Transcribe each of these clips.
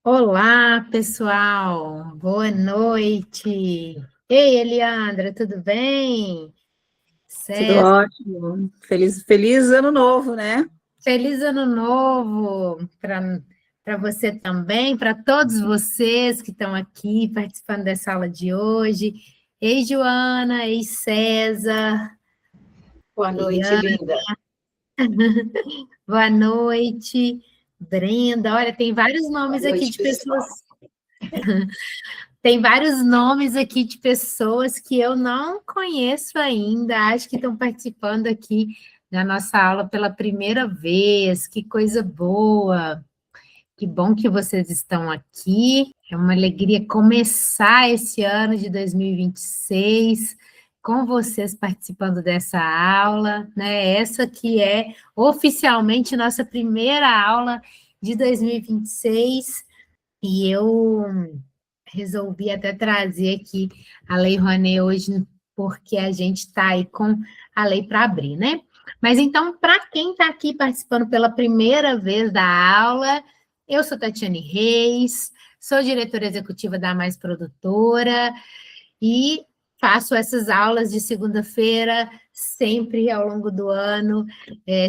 Olá, pessoal. Boa noite. Ei, Eliandra, tudo bem? Tudo César, ótimo. Feliz ano novo, né? feliz ano novo para você também, para todos vocês que estão aqui participando dessa aula de hoje. Ei, Joana, ei, César, Boa noite, Eliana, linda. boa noite. Brenda, olha, tem vários Boa nomes aqui noite, de pessoas. pessoal. Tem vários nomes aqui de pessoas que eu não conheço ainda, acho que estão participando aqui da nossa aula pela primeira vez. Que coisa boa! Que bom que vocês estão aqui. É uma alegria começar esse ano de 2026 com vocês participando dessa aula, né? Essa que é oficialmente nossa primeira aula de 2026. E eu resolvi até trazer aqui a Lei Rouanet hoje, porque a gente está aí com a lei para abrir, né? Mas então, para quem está aqui participando pela primeira vez da aula, eu sou Tatiane Reis, sou diretora executiva da Mais Produtora, e faço essas aulas de segunda-feira, sempre ao longo do ano.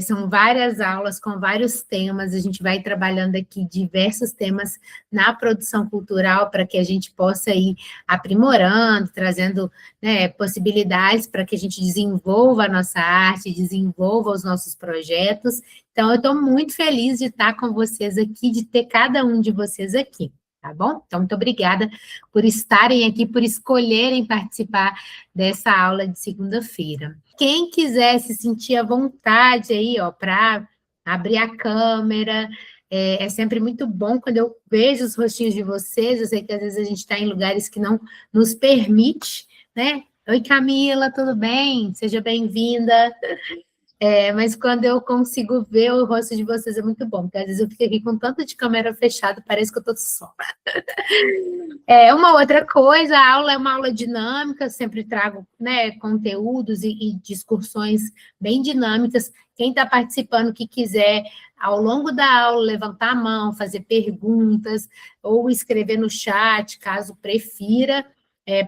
São várias aulas com vários temas, a gente vai trabalhando aqui diversos temas na produção cultural para que a gente possa ir aprimorando, trazendo, né, possibilidades para que a gente desenvolva a nossa arte, desenvolva os nossos projetos. Então, eu estou muito feliz de estar com vocês aqui, de ter cada um de vocês aqui. Tá bom? Então, muito obrigada por estarem aqui, por escolherem participar dessa aula de segunda-feira. Quem quiser se sentir à vontade aí, ó, para abrir a câmera, é sempre muito bom quando eu vejo os rostinhos de vocês. Eu sei que às vezes a gente está em lugares que não nos permite, né? Oi, Camila, tudo bem? Seja bem-vinda. Mas quando eu consigo ver o rosto de vocês é muito bom, porque às vezes eu fico aqui com tanto de câmera fechada, parece que eu estou só. Uma outra coisa, a aula é uma aula dinâmica, sempre trago, né, conteúdos e discussões bem dinâmicas. Quem está participando que quiser, ao longo da aula, levantar a mão, fazer perguntas, ou escrever no chat, caso prefira,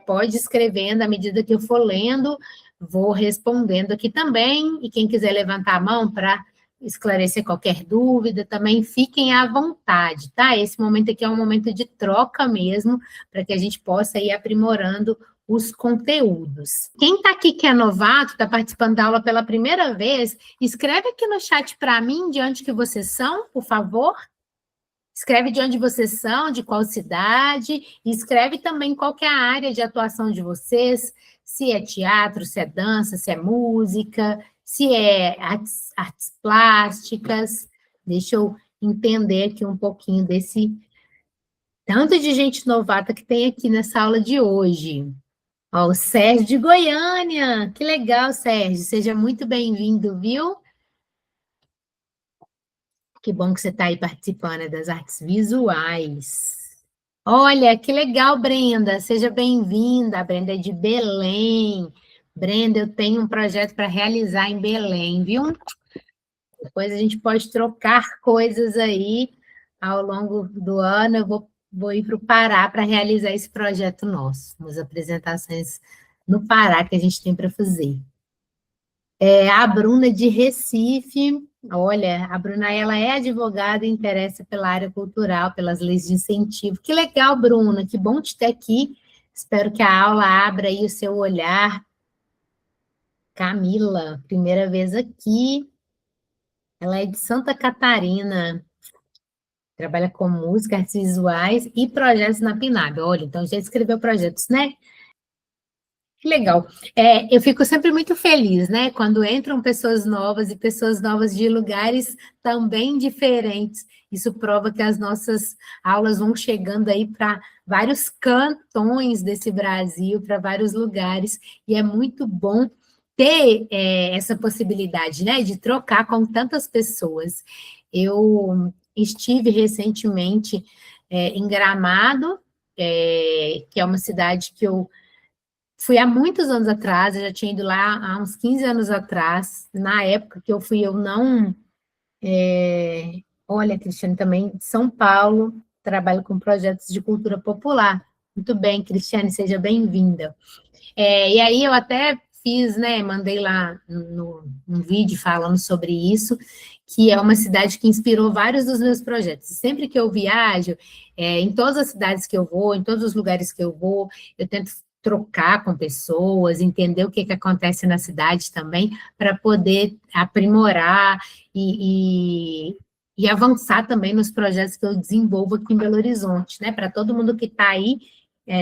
pode escrever à medida que eu for lendo, vou respondendo aqui também, e quem quiser levantar a mão para esclarecer qualquer dúvida, também fiquem à vontade, tá? Esse momento aqui é um momento de troca mesmo, para que a gente possa ir aprimorando os conteúdos. Quem está aqui que é novato, está participando da aula pela primeira vez, escreve aqui no chat para mim de onde que vocês são, por favor. Escreve de onde vocês são, de qual cidade, e escreve também qual que é a área de atuação de vocês, se é teatro, se é dança, se é música, se é artes plásticas. Deixa eu entender aqui um pouquinho desse tanto de gente novata que tem aqui nessa aula de hoje. Ó, o Sérgio de Goiânia, que legal, Sérgio, seja muito bem-vindo, viu? Que bom que você está aí participando das artes visuais. Olha, que legal, Brenda, seja bem-vinda, a Brenda é de Belém. Brenda, eu tenho um projeto para realizar em Belém, viu? Depois a gente pode trocar coisas aí ao longo do ano. Eu vou ir para o Pará para realizar esse projeto nosso, umas apresentações no Pará que a gente tem para fazer. A Bruna de Recife, olha, a Bruna ela é advogada e interessa pela área cultural, pelas leis de incentivo. Que legal, Bruna, que bom te ter aqui. Espero que a aula abra aí o seu olhar. Camila, primeira vez aqui. Ela é de Santa Catarina. Trabalha com música, artes visuais e projetos na Pinab. Olha, então já escreveu projetos, né? Que legal. Eu fico sempre muito feliz, né? Quando entram pessoas novas e pessoas novas de lugares também diferentes. Isso prova que as nossas aulas vão chegando aí para vários cantões desse Brasil, para vários lugares, e é muito bom ter essa possibilidade, né? De trocar com tantas pessoas. Eu estive recentemente em Gramado, que é uma cidade que eu fui há muitos anos atrás, eu já tinha ido lá há uns 15 anos atrás. Na época que eu fui, eu não. Olha, Cristiane, também de São Paulo, trabalho com projetos de cultura popular. Muito bem, Cristiane, seja bem-vinda. E aí eu até fiz, né, mandei lá um vídeo falando sobre isso, que é uma cidade que inspirou vários dos meus projetos. Sempre que eu viajo, em todas as cidades que eu vou, em todos os lugares que eu vou, eu tento trocar com pessoas, entender o que acontece na cidade também, para poder aprimorar e avançar também nos projetos que eu desenvolvo aqui em Belo Horizonte, né? Para todo mundo que está aí,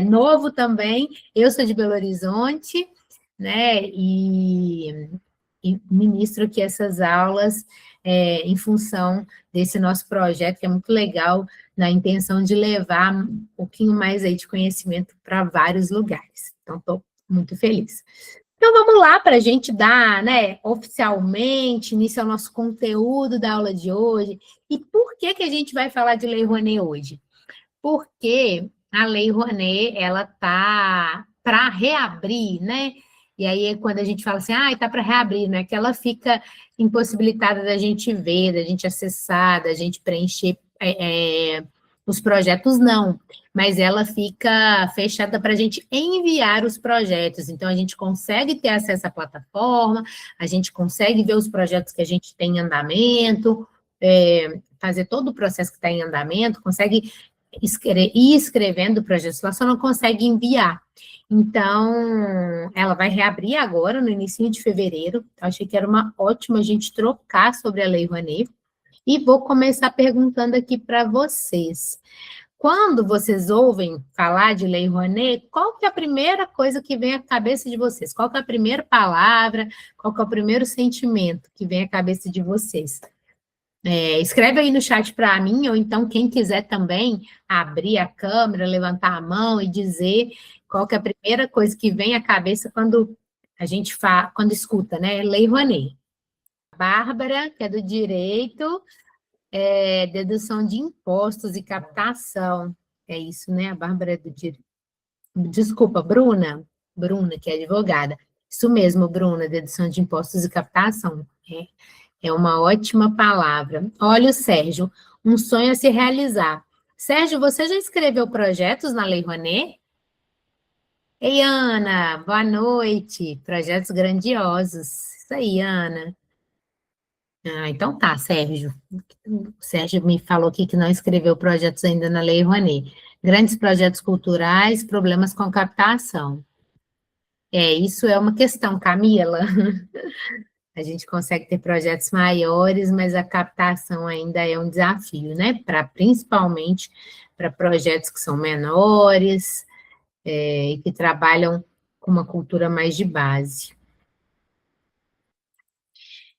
novo também, eu sou de Belo Horizonte, né? E ministro aqui essas aulas em função desse nosso projeto, que é muito legal, na intenção de levar um pouquinho mais aí de conhecimento para vários lugares. Então, estou muito feliz. Então, vamos lá para a gente dar, né, oficialmente, início ao nosso conteúdo da aula de hoje. E por que a gente vai falar de Lei Rouanet hoje? Porque a Lei Rouanet, ela tá para reabrir, né? E aí, quando a gente fala assim, está para reabrir, não é que ela fica impossibilitada da gente ver, da gente acessar, da gente preencher os projetos, não. Mas ela fica fechada para a gente enviar os projetos. Então, a gente consegue ter acesso à plataforma, a gente consegue ver os projetos que a gente tem em andamento, fazer todo o processo que está em andamento, consegue ir escrevendo o projeto, ela só não consegue enviar. Então, ela vai reabrir agora, no início de fevereiro. Eu achei que era uma ótima a gente trocar sobre a Lei Rouanet. E vou começar perguntando aqui para vocês. Quando vocês ouvem falar de Lei Rouanet, qual que é a primeira coisa que vem à cabeça de vocês? Qual que é a primeira palavra? Qual que é o primeiro sentimento que vem à cabeça de vocês? Escreve aí no chat para mim, ou então quem quiser também abrir a câmera, levantar a mão e dizer qual que é a primeira coisa que vem à cabeça quando a gente quando escuta, né? Lei Rouanet. Bárbara, que é do direito, dedução de impostos e captação. É isso, né? A Bárbara é do direito. Desculpa, Bruna, que é advogada. Isso mesmo, Bruna, dedução de impostos e captação. É uma ótima palavra. Olha o Sérgio, um sonho a se realizar. Sérgio, você já escreveu projetos na Lei Rouanet? Ei, Ana, boa noite. Projetos grandiosos. Isso aí, Ana. Então tá, Sérgio. O Sérgio me falou aqui que não escreveu projetos ainda na Lei Rouanet. Grandes projetos culturais, problemas com captação. Isso é uma questão, Camila. A gente consegue ter projetos maiores, mas a captação ainda é um desafio, né? Principalmente para projetos que são menores e que trabalham com uma cultura mais de base.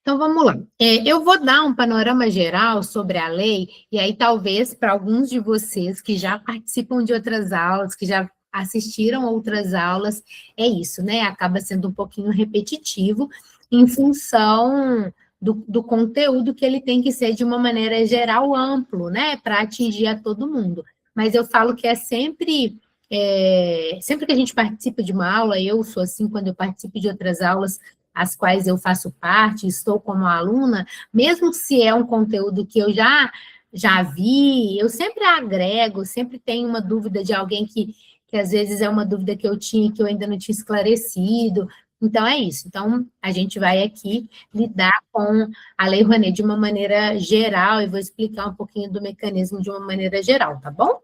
Então, vamos lá. Eu vou dar um panorama geral sobre a lei, e aí talvez para alguns de vocês que já participam de outras aulas, que já assistiram outras aulas, é isso, né? Acaba sendo um pouquinho repetitivo, em função do conteúdo que ele tem que ser de uma maneira geral, amplo, né? Para atingir a todo mundo. Mas eu falo que sempre que a gente participa de uma aula, eu sou assim, quando eu participo de outras aulas, as quais eu faço parte, estou como aluna, mesmo se é um conteúdo que eu já vi, eu sempre agrego, sempre tenho uma dúvida de alguém que às vezes é uma dúvida que eu tinha, que eu ainda não tinha esclarecido. Então, é isso. Então, a gente vai aqui lidar com a Lei Rouanet de uma maneira geral, e vou explicar um pouquinho do mecanismo de uma maneira geral, tá bom?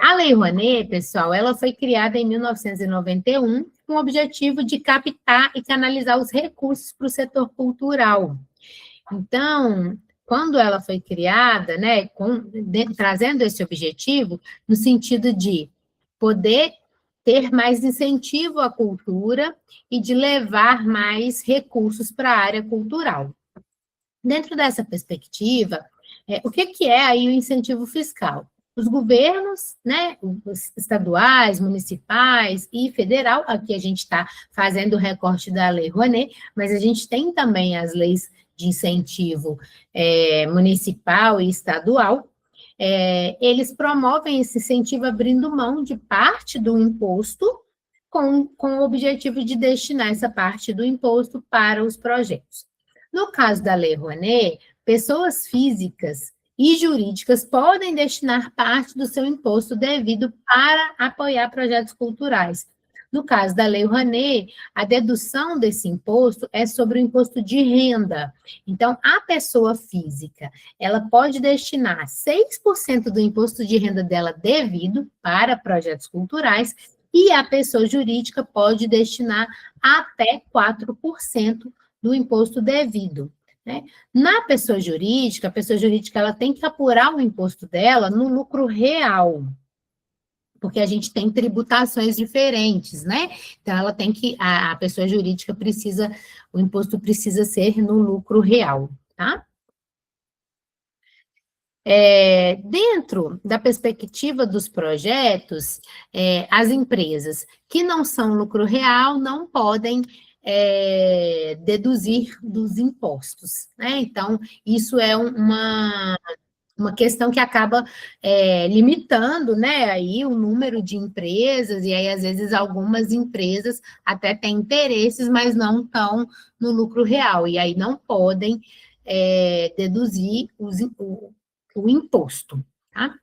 A Lei Rouanet, pessoal, ela foi criada em 1991 com o objetivo de captar e canalizar os recursos para o setor cultural. Então, quando ela foi criada, né, trazendo esse objetivo, no sentido de poder ter mais incentivo à cultura e de levar mais recursos para a área cultural. Dentro dessa perspectiva, o que é aí o incentivo fiscal? Os governos, né, os estaduais, municipais e federal, aqui a gente está fazendo o recorte da Lei Rouanet, mas a gente tem também as leis de incentivo municipal e estadual, eles promovem esse incentivo abrindo mão de parte do imposto com o objetivo de destinar essa parte do imposto para os projetos. No caso da Lei Rouanet, pessoas físicas e jurídicas podem destinar parte do seu imposto devido para apoiar projetos culturais. No caso da Lei Rouanet, a dedução desse imposto é sobre o imposto de renda. Então, a pessoa física, ela pode destinar 6% do imposto de renda dela devido para projetos culturais e a pessoa jurídica pode destinar até 4% do imposto devido. Né? Na pessoa jurídica, a pessoa jurídica ela tem que apurar o imposto dela no lucro real, porque a gente tem tributações diferentes, né? Então, ela tem que, a pessoa jurídica precisa, o imposto precisa ser no lucro real, tá? Dentro da perspectiva dos projetos, as empresas que não são lucro real não podem deduzir dos impostos, né? Então, isso é uma questão que acaba limitando, né, aí o número de empresas, e aí, às vezes, algumas empresas até têm interesses, mas não estão no lucro real, e aí não podem deduzir o imposto, tá?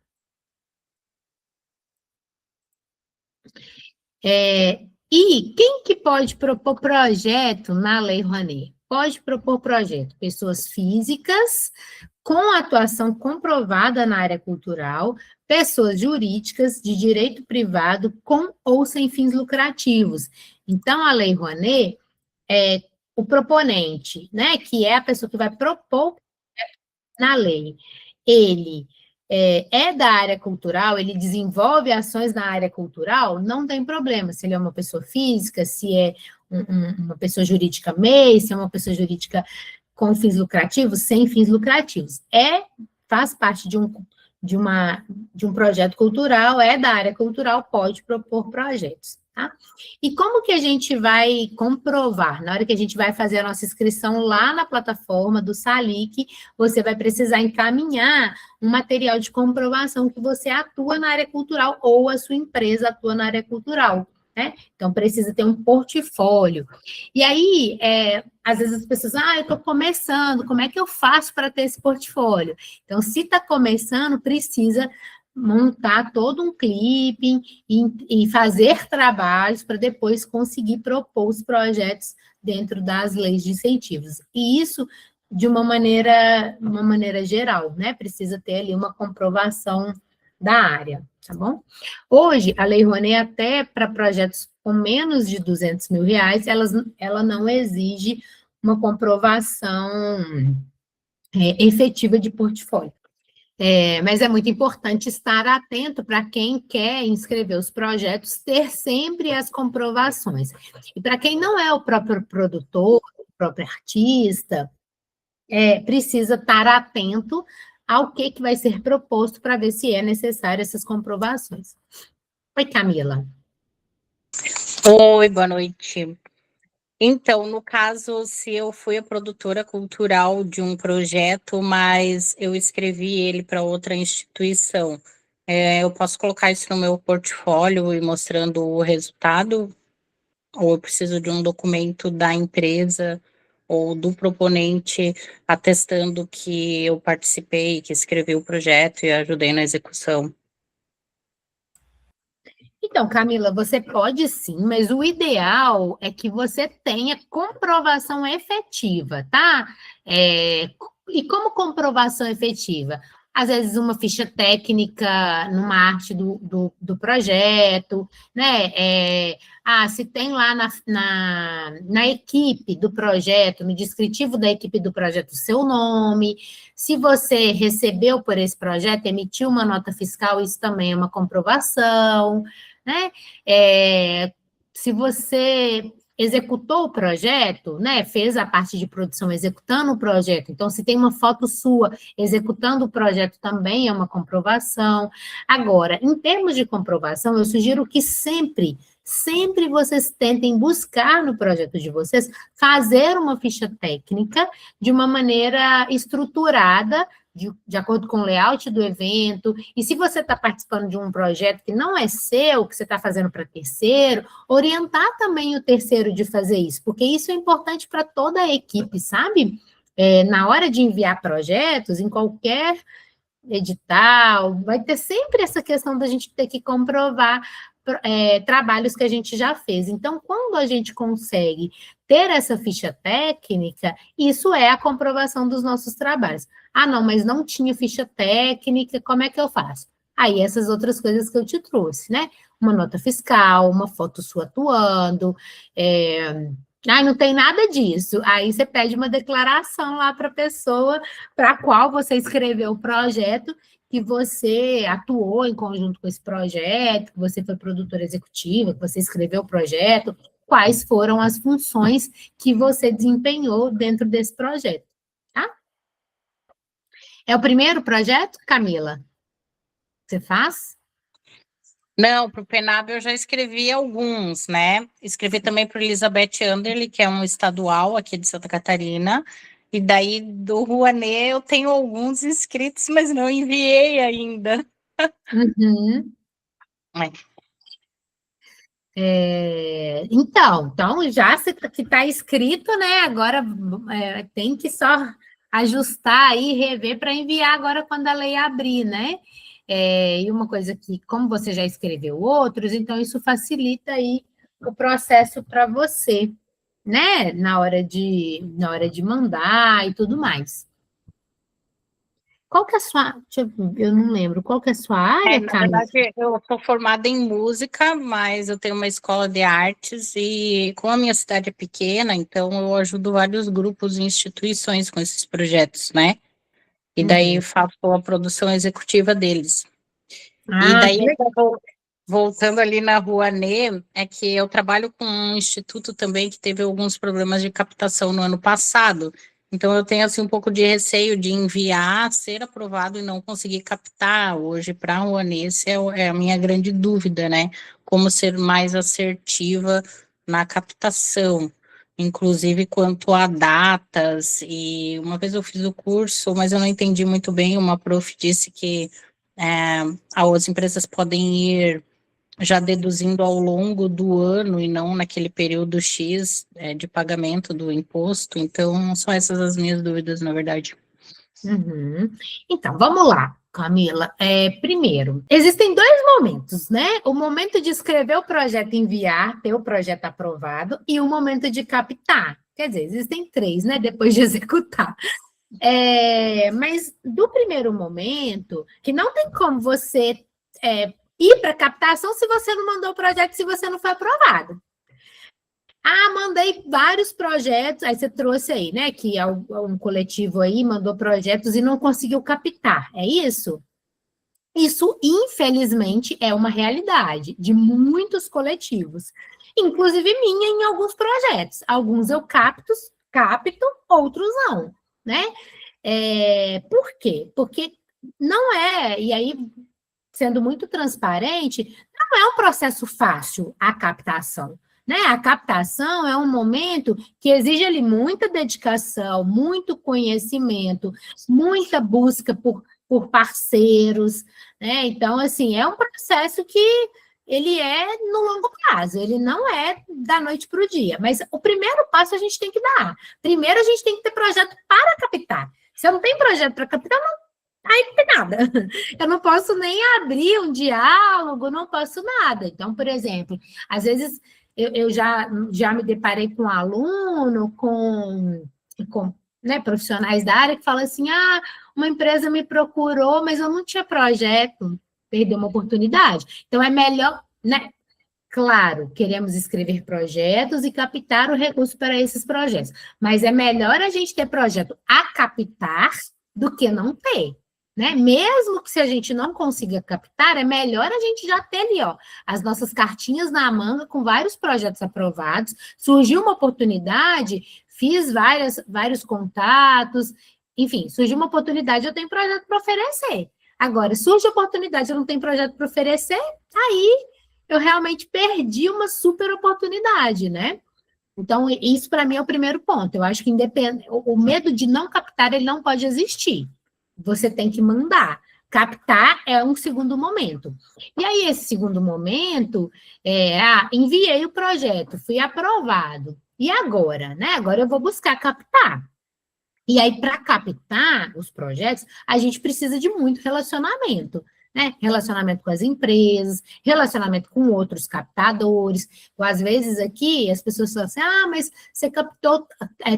E quem que pode propor projeto na Lei Rouanet? Pode propor projeto pessoas físicas com atuação comprovada na área cultural, pessoas jurídicas de direito privado com ou sem fins lucrativos. Então, a Lei Rouanet, o proponente, né, que é a pessoa que vai propor na lei, ele da área cultural, ele desenvolve ações na área cultural, não tem problema, se ele é uma pessoa física, se é uma pessoa jurídica MEI, se é uma pessoa jurídica com fins lucrativos, sem fins lucrativos. Faz parte de um projeto cultural, da área cultural, pode propor projetos. Tá? E como que a gente vai comprovar? Na hora que a gente vai fazer a nossa inscrição lá na plataforma do SALIC, você vai precisar encaminhar um material de comprovação que você atua na área cultural ou a sua empresa atua na área cultural. Né? Então, precisa ter um portfólio. E aí, às vezes as pessoas, eu estou começando, como é que eu faço para ter esse portfólio? Então, se está começando, precisa montar todo um clipe e fazer trabalhos para depois conseguir propor os projetos dentro das leis de incentivos. E isso de uma maneira geral, né? Precisa ter ali uma comprovação da área, tá bom? Hoje, a Lei Rouanet, até para projetos com menos de R$200.000, ela não exige uma comprovação efetiva de portfólio. Mas é muito importante estar atento para quem quer inscrever os projetos, ter sempre as comprovações. E para quem não é o próprio produtor, o próprio artista, precisa estar atento ao que vai ser proposto para ver se é necessário essas comprovações. Oi, Camila. Oi, boa noite. Então, no caso, se eu fui a produtora cultural de um projeto, mas eu escrevi ele para outra instituição, eu posso colocar isso no meu portfólio e mostrando o resultado? Ou eu preciso de um documento da empresa ou do proponente atestando que eu participei, que escrevi o projeto e ajudei na execução? Então, Camila, você pode sim, mas o ideal é que você tenha comprovação efetiva, tá? E como comprovação efetiva? Às vezes, uma ficha técnica numa arte do projeto, né? Se tem lá na equipe do projeto, no descritivo da equipe do projeto, o seu nome. Se você recebeu por esse projeto, emitiu uma nota fiscal, isso também é uma comprovação. Né? Se você executou o projeto, né, fez a parte de produção executando o projeto, então se tem uma foto sua executando o projeto também é uma comprovação. Agora, em termos de comprovação, eu sugiro que sempre vocês tentem buscar no projeto de vocês fazer uma ficha técnica de uma maneira estruturada, de acordo com o layout do evento, e se você está participando de um projeto que não é seu, que você está fazendo para terceiro, orientar também o terceiro de fazer isso, porque isso é importante para toda a equipe, sabe? Na hora de enviar projetos, em qualquer edital, vai ter sempre essa questão da gente ter que comprovar trabalhos que a gente já fez. Então, quando a gente consegue ter essa ficha técnica, isso é a comprovação dos nossos trabalhos. Ah, não, mas não tinha ficha técnica, como é que eu faço? Aí, essas outras coisas que eu te trouxe, né? Uma nota fiscal, uma foto sua atuando, não tem nada disso. Aí você pede uma declaração lá para a pessoa para a qual você escreveu o projeto, que você atuou em conjunto com esse projeto, que você foi produtora executiva, que você escreveu o projeto, quais foram as funções que você desempenhou dentro desse projeto, tá? É o primeiro projeto, Camila? Você faz? Não, para o Penab eu já escrevi alguns, né? Escrevi também para o Elizabeth Anderle, que é um estadual aqui de Santa Catarina. E daí do Rouanet eu tenho alguns inscritos, mas não enviei ainda. Uhum. Então, já que está escrito, né? Agora tem que só ajustar aí, rever para enviar agora quando a lei abrir, né? E uma coisa que, como você já escreveu outros, então isso facilita aí o processo para você, né? Na hora de mandar e tudo mais. Qual que é a sua... eu não lembro. Qual que é a sua área, Na Camila? verdade, eu sou formada em música, mas eu tenho uma escola de artes e como a minha cidade é pequena, então eu ajudo vários grupos e instituições com esses projetos, né? E daí faço a produção executiva deles. E daí, voltando ali na Rouanet, é que eu trabalho com um instituto também que teve alguns problemas de captação no ano passado. Então, eu tenho, assim, um pouco de receio de enviar, ser aprovado e não conseguir captar. Hoje, para a Rouanet, essa é a minha grande dúvida, né? Como ser mais assertiva na captação, inclusive quanto a datas. E uma vez eu fiz o curso, mas eu não entendi muito bem. Uma prof disse que as empresas podem ir já deduzindo ao longo do ano e não naquele período X de pagamento do imposto. Então, são essas as minhas dúvidas, na verdade. Uhum. Então, vamos lá, Camila. Primeiro, existem dois momentos, né? O momento de escrever o projeto e enviar, ter o projeto aprovado, e o momento de captar. Quer dizer, existem três, né? Depois de executar. Mas do primeiro momento, que não tem como você ir para captação se você não mandou o projeto, se você não foi aprovado. Mandei vários projetos, aí você trouxe aí, né, que um coletivo aí mandou projetos e não conseguiu captar, é isso? Isso, infelizmente, é uma realidade de muitos coletivos, inclusive minha em alguns projetos. Alguns eu capto, outros não, né? Por quê? Porque não e aí, sendo muito transparente, não é um processo fácil a captação. Né? A captação é um momento que exige ali muita dedicação, muito conhecimento, muita busca por parceiros, né? Então, assim, é um processo que ele é no longo prazo, ele não é da noite para o dia, mas o primeiro passo a gente tem que dar. Primeiro, a gente tem que ter projeto para captar. Se eu não tenho projeto para captar, aí não tem nada. Eu não posso nem abrir um diálogo, não posso nada. Então, por exemplo, às vezes eu já me deparei com um aluno, com né, profissionais da área que falam assim, uma empresa me procurou, mas eu não tinha projeto, perdeu uma oportunidade. Então, é melhor, né? Claro, queremos escrever projetos e captar o recurso para esses projetos, mas é melhor a gente ter projeto a captar do que não ter. Né? Mesmo que se a gente não consiga captar, é melhor a gente já ter ali, ó, as nossas cartinhas na manga com vários projetos aprovados. Surgiu uma oportunidade, fiz vários contatos, enfim, surgiu uma oportunidade, eu tenho projeto para oferecer. Agora, surge a oportunidade, eu não tenho projeto para oferecer, aí eu realmente perdi uma super oportunidade, né? Então, isso para mim é o primeiro ponto. Eu acho que o medo de não captar, ele não pode existir. Você tem que mandar. Captar é um segundo momento. E aí, esse segundo momento, enviei o projeto, fui aprovado. E agora, né? Agora eu vou buscar captar. E aí, para captar os projetos, a gente precisa de muito relacionamento, né? Relacionamento com as empresas, relacionamento com outros captadores. Ou, às vezes, aqui, as pessoas falam assim, mas você captou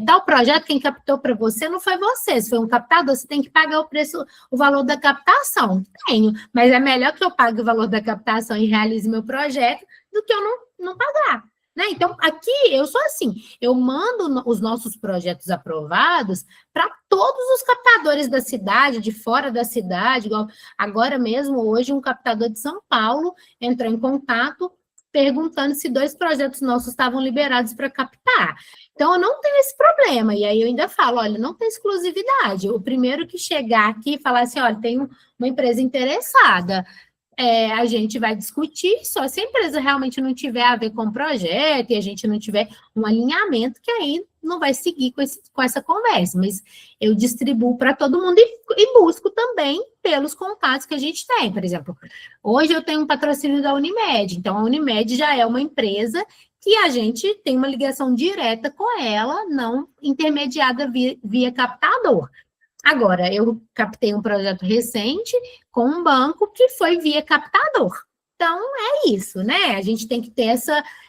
tal projeto, quem captou para você não foi você, se foi um captador, você tem que pagar o preço, o valor da captação. Tenho, mas é melhor que eu pague o valor da captação e realize meu projeto do que eu não pagar. Né? Então, aqui eu sou assim, eu mando os nossos projetos aprovados para todos os captadores da cidade, de fora da cidade, igual agora mesmo, hoje, um captador de São Paulo entrou em contato perguntando se 2 projetos nossos estavam liberados para captar. Então, eu não tenho esse problema, e aí eu ainda falo, olha, não tem exclusividade, o primeiro que chegar aqui e falar assim, olha, tem uma empresa interessada, a gente vai discutir, só se a empresa realmente não tiver a ver com o projeto e a gente não tiver um alinhamento, que aí não vai seguir com essa conversa, mas eu distribuo para todo mundo e busco também pelos contatos que a gente tem. Por exemplo, hoje eu tenho um patrocínio da Unimed, então a Unimed já é uma empresa que a gente tem uma ligação direta com ela, não intermediada via captador. Agora, eu captei um projeto recente com um banco que foi via captador. Então, é isso, né? A gente tem que ter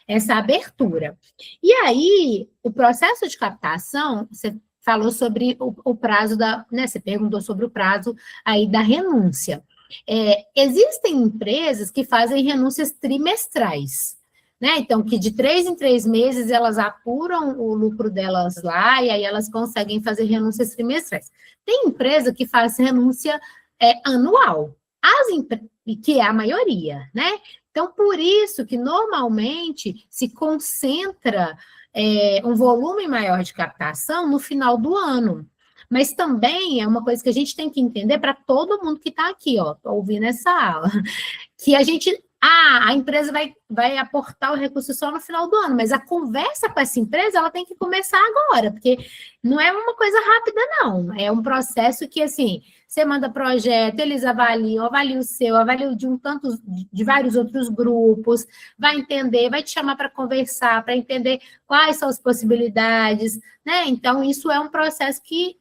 essa abertura. E aí, o processo de captação, você falou sobre o prazo né? Você perguntou sobre o prazo aí da renúncia. Existem empresas que fazem renúncias trimestrais, né? Então, que de 3 em 3 meses elas apuram o lucro delas lá e aí elas conseguem fazer renúncias trimestrais. Tem empresa que faz renúncia anual, que é a maioria, né? Então, por isso que normalmente se concentra um volume maior de captação no final do ano. Mas também é uma coisa que a gente tem que entender para todo mundo que está aqui, ó, ouvindo essa aula, que a empresa vai aportar o recurso só no final do ano, mas a conversa com essa empresa, ela tem que começar agora, porque não é uma coisa rápida, não. É um processo que, assim, você manda projeto, eles avaliam o seu, avaliam de vários outros grupos, vai entender, vai te chamar para conversar, para entender quais são as possibilidades, né? Então, isso é um processo que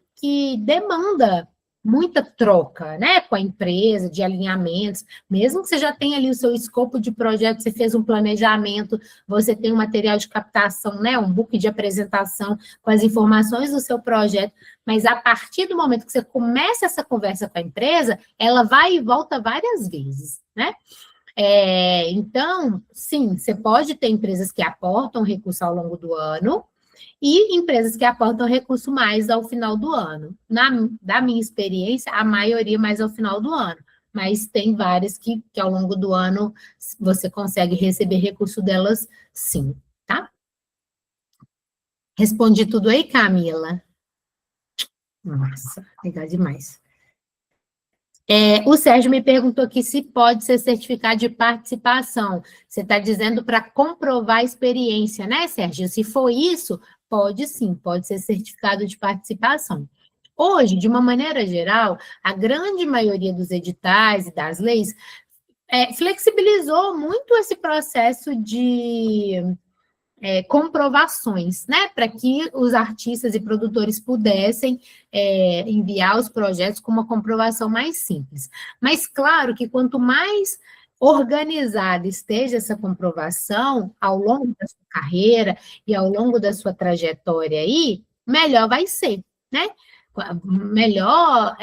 demanda muita troca, né, com a empresa, de alinhamentos, mesmo que você já tenha ali o seu escopo de projeto, você fez um planejamento, você tem um material de captação, né, um book de apresentação com as informações do seu projeto, mas a partir do momento que você começa essa conversa com a empresa, ela vai e volta várias vezes, né? Então, sim, você pode ter empresas que aportam recurso ao longo do ano, e empresas que aportam recurso mais ao final do ano. Da minha experiência, a maioria mais ao final do ano, mas tem várias que ao longo do ano você consegue receber recurso delas, sim, tá? Respondi tudo aí, Camila? Nossa, legal demais. O Sérgio me perguntou aqui se pode ser certificado de participação. Você está dizendo para comprovar a experiência, né, Sérgio? Se for isso, pode sim, pode ser certificado de participação. Hoje, de uma maneira geral, a grande maioria dos editais e das leis flexibilizou muito esse processo de comprovações, né, para que os artistas e produtores pudessem enviar os projetos com uma comprovação mais simples. Mas, claro, que quanto mais organizada esteja essa comprovação ao longo da sua carreira e ao longo da sua trajetória aí, melhor vai ser, né? Melhor,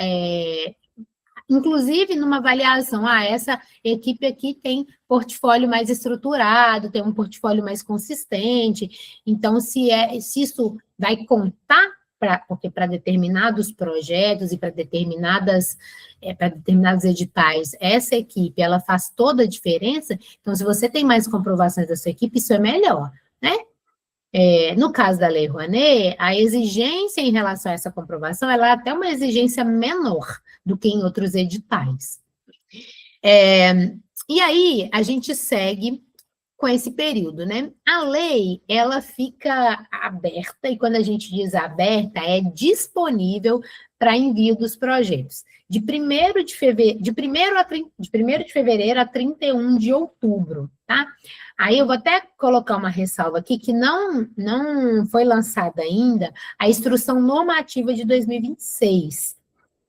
inclusive numa avaliação, essa equipe aqui tem portfólio mais estruturado, tem um portfólio mais consistente, então se isso vai contar porque para determinados projetos e para determinados editais, essa equipe, ela faz toda a diferença, então se você tem mais comprovações da sua equipe, isso é melhor, né? No caso da Lei Rouanet, a exigência em relação a essa comprovação, ela é até uma exigência menor do que em outros editais. E aí, a gente segue com esse período, né? A lei, ela fica aberta, e quando a gente diz aberta, é disponível para envio dos projetos. De 1º de fevereiro a 31 de outubro, tá? Aí eu vou até colocar uma ressalva aqui, que não foi lançada ainda a Instrução Normativa de 2026.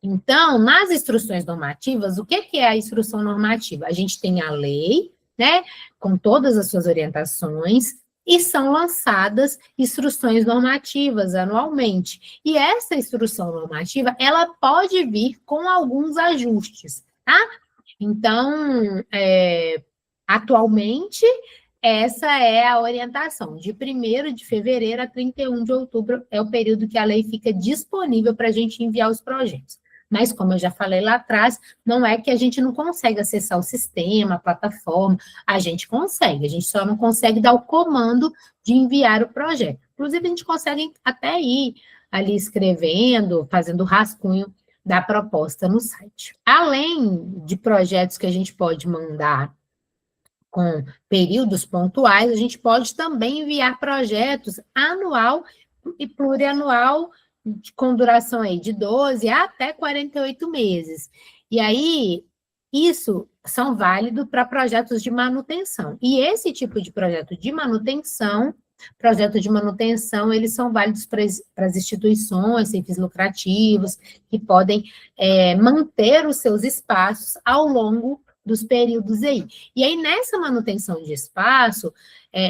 Então, nas instruções normativas, o que é a instrução normativa? A gente tem a lei, né, com todas as suas orientações, e são lançadas instruções normativas anualmente. E essa instrução normativa, ela pode vir com alguns ajustes, tá? Então, atualmente, essa é a orientação. De 1º de fevereiro a 31 de outubro é o período que a lei fica disponível para a gente enviar os projetos. Mas, como eu já falei lá atrás, não é que a gente não consegue acessar o sistema, a plataforma, a gente consegue, só não consegue dar o comando de enviar o projeto. Inclusive, a gente consegue até ir ali escrevendo, fazendo o rascunho da proposta no site. Além de projetos que a gente pode mandar com períodos pontuais, a gente pode também enviar projetos anual e plurianual, com duração aí de 12 até 48 meses. E aí, isso são válidos para projetos de manutenção. E esse tipo de projeto de manutenção, eles são válidos para as instituições sem fins lucrativos, que podem manter os seus espaços ao longo dos períodos aí. E aí, nessa manutenção de espaço,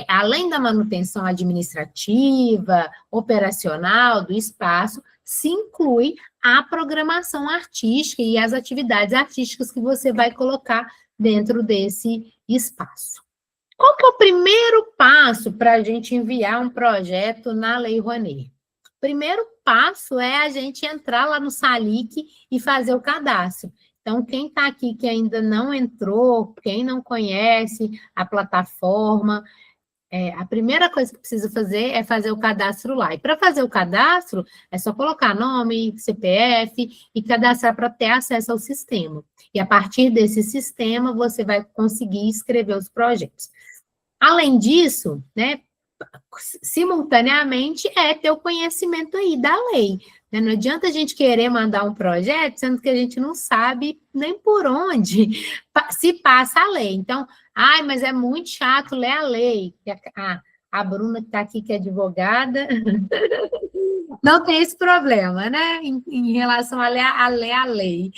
além da manutenção administrativa, operacional do espaço, se inclui a programação artística e as atividades artísticas que você vai colocar dentro desse espaço. Qual que é o primeiro passo para a gente enviar um projeto na Lei Rouanet? O primeiro passo é a gente entrar lá no SALIC e fazer o cadastro. Então, quem está aqui que ainda não entrou, quem não conhece a plataforma, a primeira coisa que precisa fazer é fazer o cadastro lá. E para fazer o cadastro, é só colocar nome, CPF e cadastrar para ter acesso ao sistema. E a partir desse sistema, você vai conseguir escrever os projetos. Além disso, né, simultaneamente, ter o conhecimento aí da lei. Não adianta a gente querer mandar um projeto, sendo que a gente não sabe nem por onde se passa a lei. Então, mas é muito chato ler a lei. A Bruna que está aqui, que é advogada, não tem esse problema, né? Em relação a ler a lei.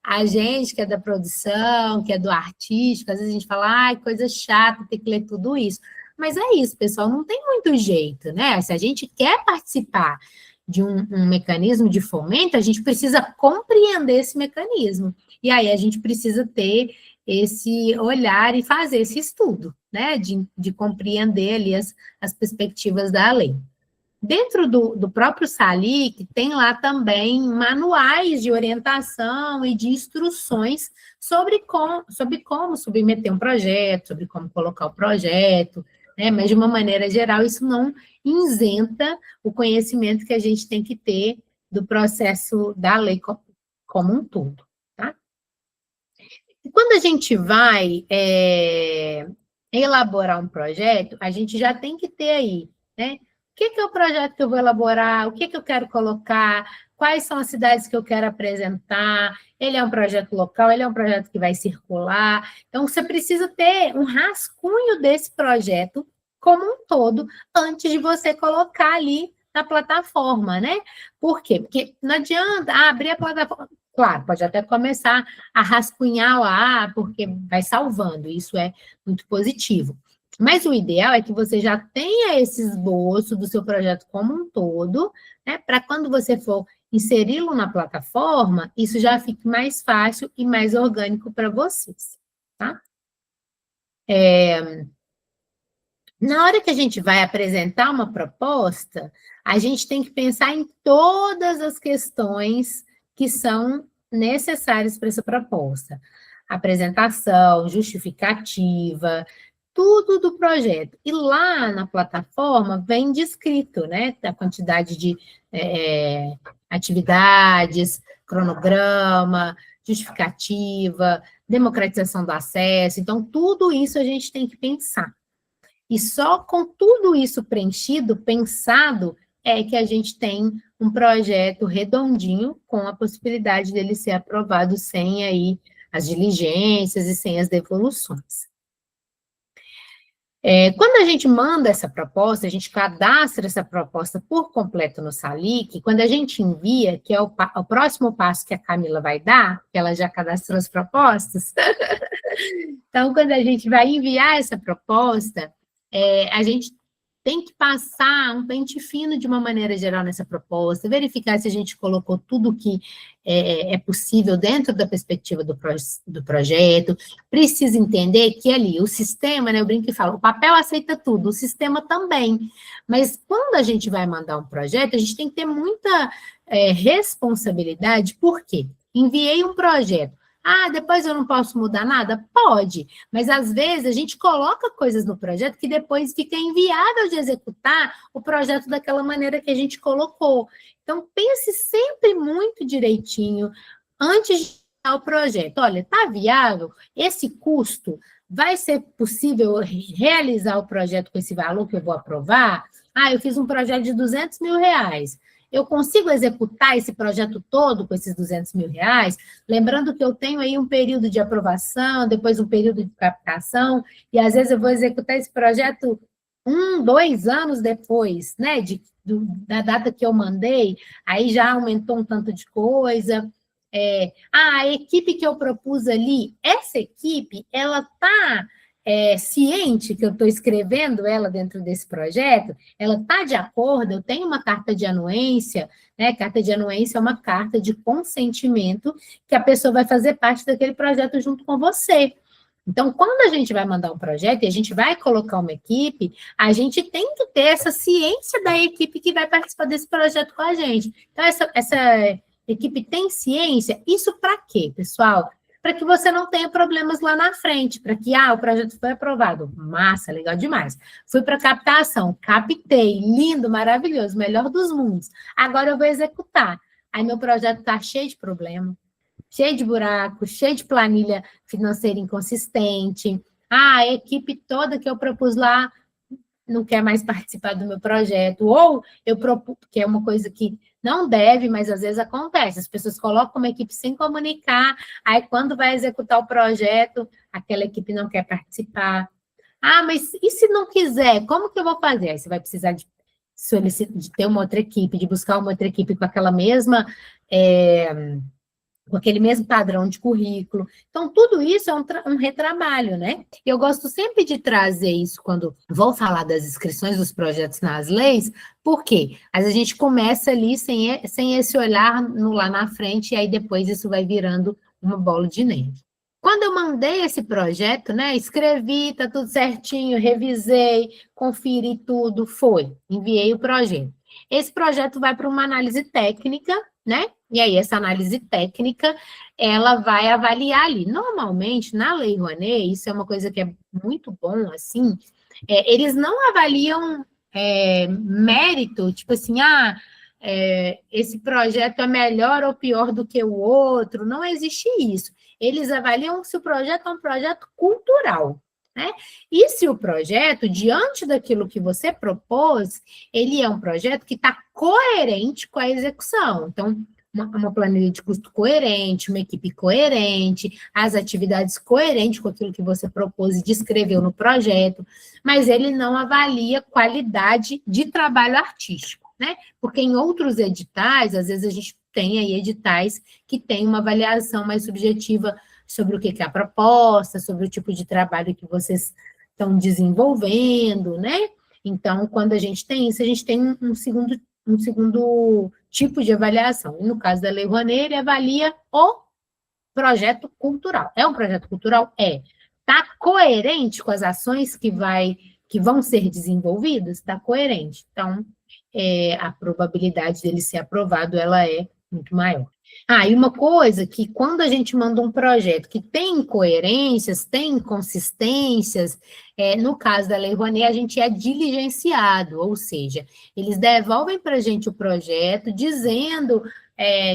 A gente que é da produção, que é do artístico, às vezes a gente fala, coisa chata, ter que ler tudo isso. Mas é isso, pessoal, não tem muito jeito, né? Se a gente quer participar de um mecanismo de fomento, a gente precisa compreender esse mecanismo. E aí a gente precisa ter esse olhar e fazer esse estudo, né? De compreender ali as perspectivas da lei. Dentro do próprio SALIC, tem lá também manuais de orientação e de instruções sobre como submeter um projeto, sobre como colocar o projeto, né? Mas, de uma maneira geral, isso não isenta o conhecimento que a gente tem que ter do processo da lei como um todo, tá? E quando a gente vai elaborar um projeto, a gente já tem que ter aí, né? O que é o projeto que eu vou elaborar? O que eu quero colocar? Quais são as cidades que eu quero apresentar? Ele é um projeto local, ele é um projeto que vai circular. Então, você precisa ter um rascunho desse projeto como um todo, antes de você colocar ali na plataforma, né? Por quê? Porque não adianta abrir a plataforma. Claro, pode até começar a rascunhar lá, porque vai salvando, isso é muito positivo. Mas o ideal é que você já tenha esse esboço do seu projeto como um todo, né? Para quando você for inseri-lo na plataforma, isso já fique mais fácil e mais orgânico para vocês, tá? Na hora que a gente vai apresentar uma proposta, a gente tem que pensar em todas as questões que são necessárias para essa proposta. Apresentação, justificativa, tudo do projeto. E lá na plataforma vem descrito, né? A quantidade de atividades, cronograma, justificativa, democratização do acesso. Então, tudo isso a gente tem que pensar. E só com tudo isso preenchido, pensado, é que a gente tem um projeto redondinho com a possibilidade dele ser aprovado sem aí as diligências e sem as devoluções. Quando a gente manda essa proposta, a gente cadastra essa proposta por completo no Salic, quando a gente envia, que é o próximo passo que a Camila vai dar, que ela já cadastrou as propostas, então, quando a gente vai enviar essa proposta, a gente tem que passar um pente fino de uma maneira geral nessa proposta, verificar se a gente colocou tudo que é possível dentro da perspectiva do projeto, precisa entender que ali o sistema, né, eu brinco e falo, o papel aceita tudo, o sistema também, mas quando a gente vai mandar um projeto, a gente tem que ter muita responsabilidade, por quê? Enviei um projeto, depois eu não posso mudar nada? Pode, mas às vezes a gente coloca coisas no projeto que depois fica inviável de executar o projeto daquela maneira que a gente colocou. Então, pense sempre muito direitinho antes de dar o projeto. Olha, está viável? Esse custo, vai ser possível realizar o projeto com esse valor que eu vou aprovar? Eu fiz um projeto de R$200 mil. Eu consigo executar esse projeto todo com esses R$200 mil? Lembrando que eu tenho aí um período de aprovação, depois um período de captação, e às vezes eu vou executar esse projeto 2 anos depois, né, da data que eu mandei, aí já aumentou um tanto de coisa. A equipe que eu propus ali, essa equipe, ela está ciente que eu estou escrevendo ela dentro desse projeto, ela está de acordo, eu tenho uma carta de anuência, né? Carta de anuência é uma carta de consentimento que a pessoa vai fazer parte daquele projeto junto com você. Então, quando a gente vai mandar um projeto e a gente vai colocar uma equipe, a gente tem que ter essa ciência da equipe que vai participar desse projeto com a gente. Então, essa equipe tem ciência? Isso para quê, pessoal? Para que você não tenha problemas lá na frente, para que, o projeto foi aprovado, massa, legal demais. Fui para captação, captei, lindo, maravilhoso, melhor dos mundos. Agora eu vou executar. Aí meu projeto está cheio de problema, cheio de buraco, cheio de planilha financeira inconsistente. A equipe toda que eu propus lá não quer mais participar do meu projeto, ou eu propus, que é uma coisa que não deve, mas às vezes acontece, as pessoas colocam uma equipe sem comunicar, aí quando vai executar o projeto, aquela equipe não quer participar. Mas e se não quiser, como que eu vou fazer? Aí você vai precisar de ter uma outra equipe, de buscar uma outra equipe com aquela mesma... com aquele mesmo padrão de currículo. Então, tudo isso é um retrabalho, né? Eu gosto sempre de trazer isso quando vou falar das inscrições dos projetos nas leis, porque a gente começa ali sem esse olhar lá na frente, e aí depois isso vai virando uma bola de neve. Quando eu mandei esse projeto, né, escrevi, tá tudo certinho, revisei, conferi tudo, enviei o projeto. Esse projeto vai para uma análise técnica, né? E aí, essa análise técnica, ela vai avaliar ali. Normalmente, na Lei Rouanet, isso é uma coisa que é muito bom, assim, eles não avaliam mérito, tipo assim, esse projeto é melhor ou pior do que o outro, não existe isso. Eles avaliam se o projeto é um projeto cultural, né? E se o projeto, diante daquilo que você propôs, ele é um projeto que está coerente com a execução. Então, uma planilha de custo coerente, uma equipe coerente, as atividades coerentes com aquilo que você propôs e descreveu no projeto, mas ele não avalia qualidade de trabalho artístico, né? Porque em outros editais, às vezes a gente tem aí editais que tem uma avaliação mais subjetiva sobre o que é a proposta, sobre o tipo de trabalho que vocês estão desenvolvendo, né? Então, quando a gente tem isso, a gente tem um segundo tipo de avaliação. E no caso da Lei Rouanet, ele avalia o projeto cultural. É um projeto cultural? Está coerente com as ações que vão ser desenvolvidas? Está coerente. Então, a probabilidade dele ser aprovado, ela é muito maior. E uma coisa que quando a gente manda um projeto que tem incoerências, tem inconsistências, no caso da Lei Rouanet, a gente é diligenciado, ou seja, eles devolvem para a gente o projeto dizendo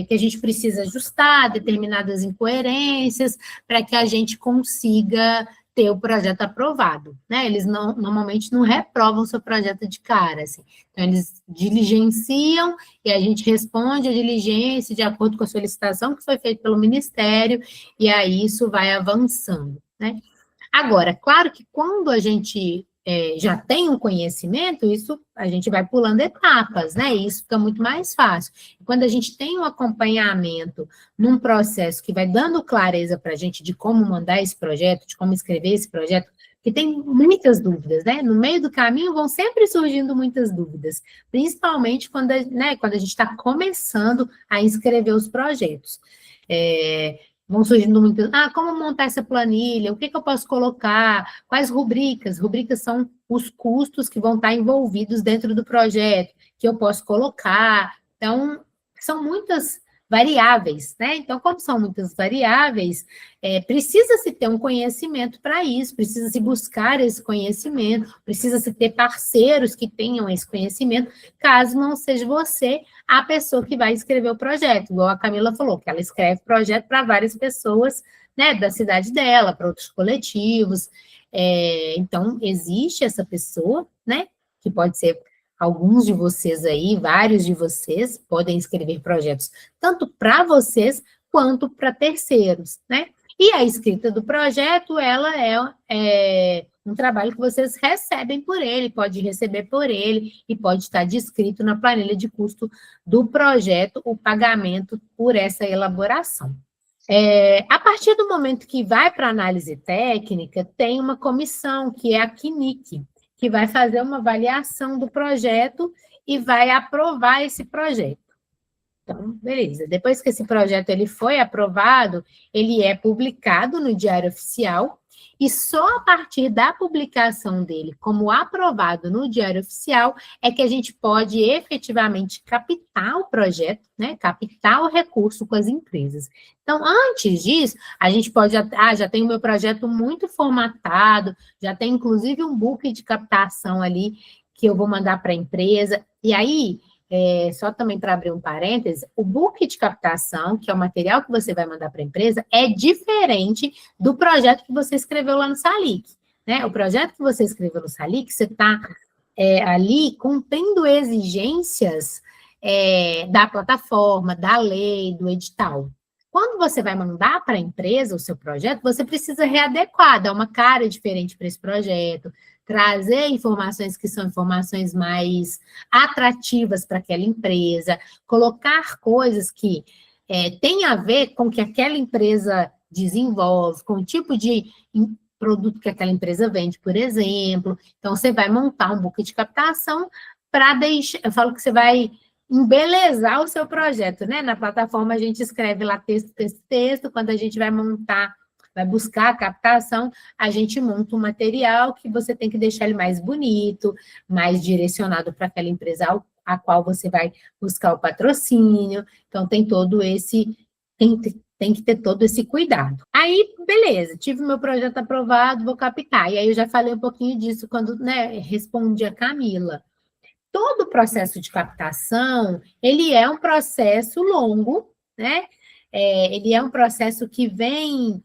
que a gente precisa ajustar determinadas incoerências para que a gente consiga ter o projeto aprovado, né? Eles normalmente não reprovam seu projeto de cara, assim. Então, eles diligenciam e a gente responde a diligência de acordo com a solicitação que foi feita pelo Ministério, e aí isso vai avançando, né? Agora, claro que quando a gente já tem um conhecimento, isso a gente vai pulando etapas, né? E isso fica muito mais fácil. Quando a gente tem um acompanhamento num processo que vai dando clareza para a gente de como mandar esse projeto, de como escrever esse projeto, que tem muitas dúvidas, né? No meio do caminho vão sempre surgindo muitas dúvidas, principalmente quando, né, quando a gente está começando a escrever os projetos. Vão surgindo muitas, como montar essa planilha, o que eu posso colocar, quais rubricas? Rubricas são os custos que vão estar envolvidos dentro do projeto, que eu posso colocar. Então, são muitas variáveis, né? Então, como são muitas variáveis, precisa-se ter um conhecimento para isso, precisa-se buscar esse conhecimento, precisa-se ter parceiros que tenham esse conhecimento, caso não seja você a pessoa que vai escrever o projeto, igual a Camila falou, que ela escreve projeto para várias pessoas, né, da cidade dela, para outros coletivos. Então, existe essa pessoa, né, que pode ser alguns de vocês aí, vários de vocês, podem escrever projetos tanto para vocês quanto para terceiros, né? E a escrita do projeto, ela é um trabalho que vocês recebem por ele, pode receber por ele e pode estar descrito na planilha de custo do projeto o pagamento por essa elaboração. A partir do momento que vai para análise técnica, tem uma comissão, que é a CNIC, que vai fazer uma avaliação do projeto e vai aprovar esse projeto. Então, beleza. Depois que esse projeto ele foi aprovado, ele é publicado no Diário Oficial, e só a partir da publicação dele como aprovado no Diário Oficial é que a gente pode efetivamente captar o projeto, né? Captar o recurso com as empresas. Então, antes disso, a gente pode, já tem o meu projeto muito formatado, já tem inclusive um book de captação ali que eu vou mandar para a empresa, e aí, só também para abrir um parêntese, o book de captação, que é o material que você vai mandar para a empresa, é diferente do projeto que você escreveu lá no Salic, né? O projeto que você escreveu no Salic, você está ali cumprindo exigências da plataforma, da lei, do edital. Quando você vai mandar para a empresa o seu projeto, você precisa readequar, dar uma cara diferente para esse projeto, trazer informações que são informações mais atrativas para aquela empresa, colocar coisas que têm a ver com o que aquela empresa desenvolve, com o tipo de produto que aquela empresa vende, por exemplo. Então, você vai montar um book de captação para deixar... Eu falo que você vai embelezar o seu projeto, né? Na plataforma, a gente escreve lá texto, texto, texto. Quando a gente vai montar... vai buscar a captação, a gente monta um material que você tem que deixar ele mais bonito, mais direcionado para aquela empresa a qual você vai buscar o patrocínio. Então, tem todo esse... Tem que ter todo esse cuidado. Aí, beleza, tive meu projeto aprovado, vou captar. E aí, eu já falei um pouquinho disso quando, né, respondi a Camila. Todo o processo de captação, ele é um processo longo, né? Ele é um processo que vem...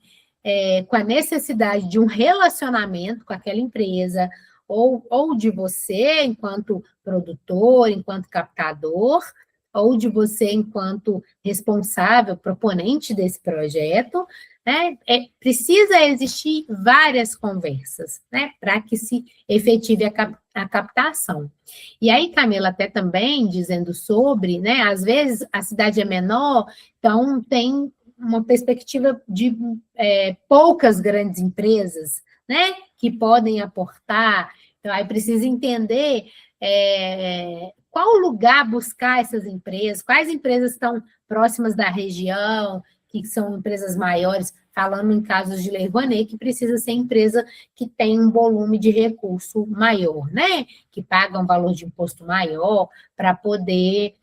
com a necessidade de um relacionamento com aquela empresa, ou de você enquanto produtor, enquanto captador, ou de você enquanto responsável, proponente desse projeto, né? Precisa existir várias conversas, né? Para que se efetive a captação. E aí, Camila, até também dizendo sobre, né? Às vezes a cidade é menor, então tem uma perspectiva de poucas grandes empresas, né, que podem aportar. Então, aí precisa entender qual lugar buscar essas empresas, quais empresas estão próximas da região, que são empresas maiores, falando em casos de Lei Rouanet, que precisa ser empresa que tem um volume de recurso maior, né, que paga um valor de imposto maior para poder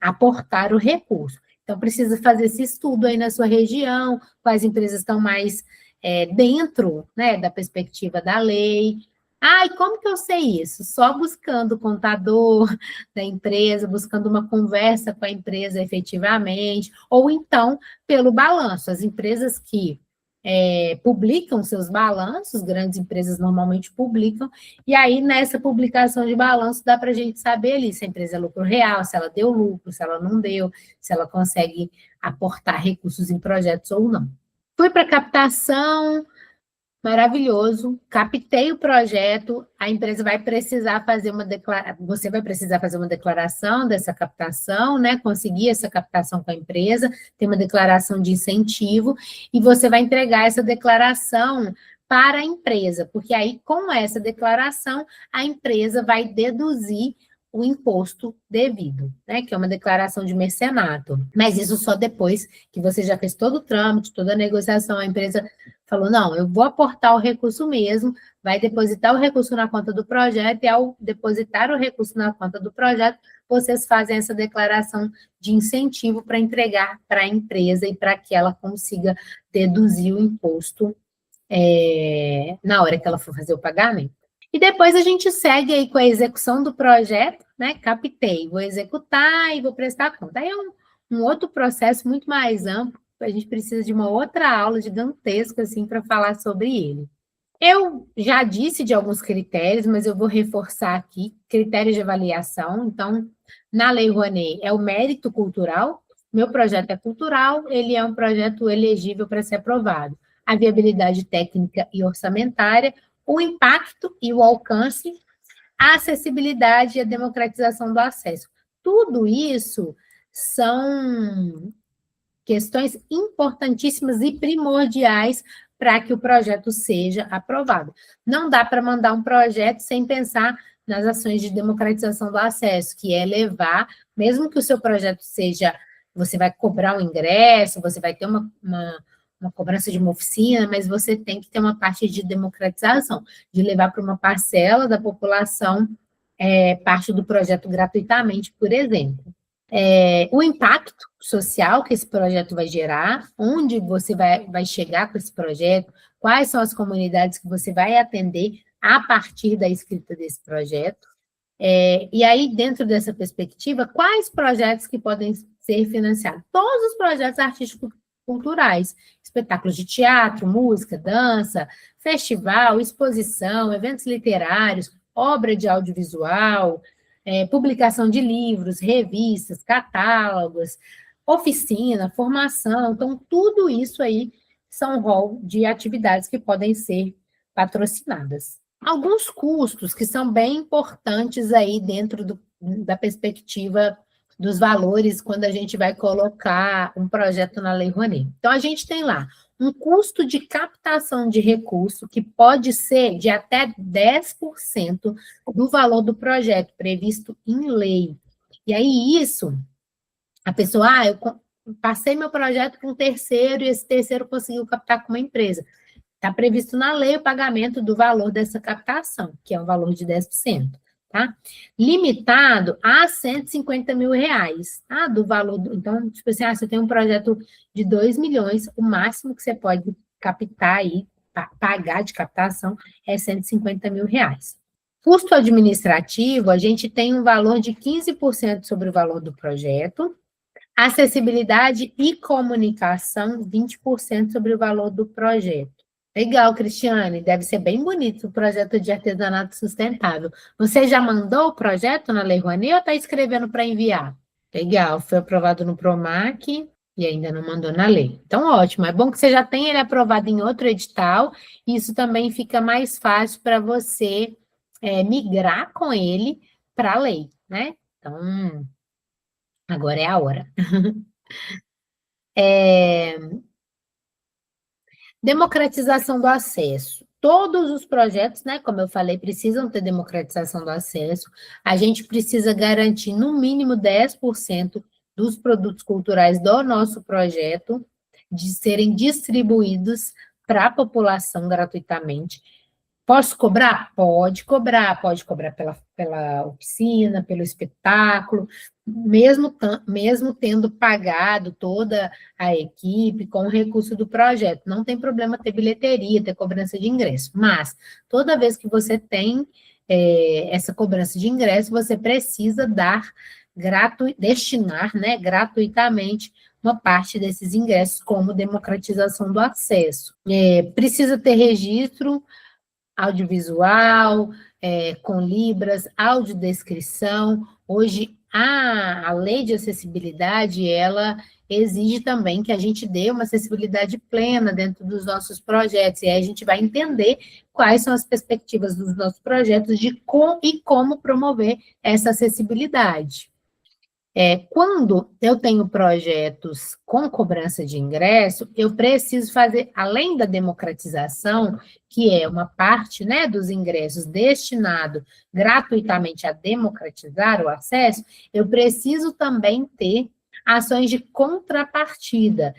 aportar o recurso. Então, precisa fazer esse estudo aí na sua região, quais empresas estão mais dentro, né, da perspectiva da lei. E como que eu sei isso? Só buscando o contador da empresa, buscando uma conversa com a empresa efetivamente, ou então pelo balanço. As empresas que publicam seus balanços, grandes empresas normalmente publicam, e aí nessa publicação de balanço dá para a gente saber ali se a empresa é lucro real, se ela deu lucro, se ela não deu, se ela consegue aportar recursos em projetos ou não. Fui para captação, maravilhoso, captei o projeto, a empresa vai precisar fazer você vai precisar fazer uma declaração dessa captação, né? Conseguir essa captação com a empresa, tem uma declaração de incentivo, e você vai entregar essa declaração para a empresa, porque aí, com essa declaração, a empresa vai deduzir o imposto devido, né? Que é uma declaração de mecenato. Mas isso só depois que você já fez todo o trâmite, toda a negociação, a empresa falou, não, eu vou aportar o recurso mesmo, vai depositar o recurso na conta do projeto, e ao depositar o recurso na conta do projeto, vocês fazem essa declaração de incentivo para entregar para a empresa e para que ela consiga deduzir o imposto na hora que ela for fazer o pagamento. E depois a gente segue aí com a execução do projeto, né? Captei, vou executar e vou prestar conta. Aí é um outro processo muito mais amplo, a gente precisa de uma outra aula gigantesca, assim, para falar sobre ele. Eu já disse de alguns critérios, mas eu vou reforçar aqui, critérios de avaliação. Então, na Lei Rouanet, é o mérito cultural. Meu projeto é cultural, ele é um projeto elegível para ser aprovado. A viabilidade técnica e orçamentária, o impacto e o alcance, a acessibilidade e a democratização do acesso. Tudo isso são questões importantíssimas e primordiais para que o projeto seja aprovado. Não dá para mandar um projeto sem pensar nas ações de democratização do acesso, que é levar, mesmo que o seu projeto seja, você vai cobrar um ingresso, você vai ter uma cobrança de uma oficina, mas você tem que ter uma parte de democratização, de levar para uma parcela da população parte do projeto gratuitamente, por exemplo. O impacto social que esse projeto vai gerar, onde você vai chegar com esse projeto, quais são as comunidades que você vai atender a partir da escrita desse projeto. E aí, dentro dessa perspectiva, quais projetos que podem ser financiados? Todos os projetos artísticos culturais, espetáculos de teatro, música, dança, festival, exposição, eventos literários, obra de audiovisual, publicação de livros, revistas, catálogos, oficina, formação. Então, tudo isso aí são rol de atividades que podem ser patrocinadas. Alguns custos que são bem importantes aí dentro da perspectiva dos valores quando a gente vai colocar um projeto na Lei Rouanet. Então, a gente tem lá um custo de captação de recurso que pode ser de até 10% do valor do projeto previsto em lei. E aí, isso, a pessoa, eu passei meu projeto para um terceiro e esse terceiro conseguiu captar com uma empresa. Está previsto na lei o pagamento do valor dessa captação, que é um valor de 10%. Tá? Limitado a R$150 mil, tá? Do valor, então, tipo assim, você tem um projeto de 2 milhões, o máximo que você pode captar aí, pagar de captação, é R$150 mil. Custo administrativo, a gente tem um valor de 15% sobre o valor do projeto, acessibilidade e comunicação, 20% sobre o valor do projeto. Legal, Cristiane, deve ser bem bonito o projeto de artesanato sustentável. Você já mandou o projeto na Lei Rouanet ou está escrevendo para enviar? Legal, foi aprovado no PROMAC e ainda não mandou na lei. Então, ótimo, é bom que você já tenha ele aprovado em outro edital, e isso também fica mais fácil para você migrar com ele para a lei, né? Então, agora é a hora. Democratização do acesso. Todos os projetos, né, como eu falei, precisam ter democratização do acesso. A gente precisa garantir, no mínimo, 10% dos produtos culturais do nosso projeto de serem distribuídos para a população gratuitamente. Posso cobrar? Pode cobrar pela oficina, pelo espetáculo, mesmo tendo pagado toda a equipe com o recurso do projeto. Não tem problema ter bilheteria, ter cobrança de ingresso, mas toda vez que você tem essa cobrança de ingresso, você precisa destinar, né, gratuitamente uma parte desses ingressos, como democratização do acesso. Precisa ter registro audiovisual, com libras, audiodescrição. Hoje, a lei de acessibilidade, ela exige também que a gente dê uma acessibilidade plena dentro dos nossos projetos, e aí a gente vai entender quais são as perspectivas dos nossos projetos e como promover essa acessibilidade. Quando eu tenho projetos com cobrança de ingresso, eu preciso fazer, além da democratização, que é uma parte, né, dos ingressos destinado gratuitamente a democratizar o acesso, eu preciso também ter ações de contrapartida,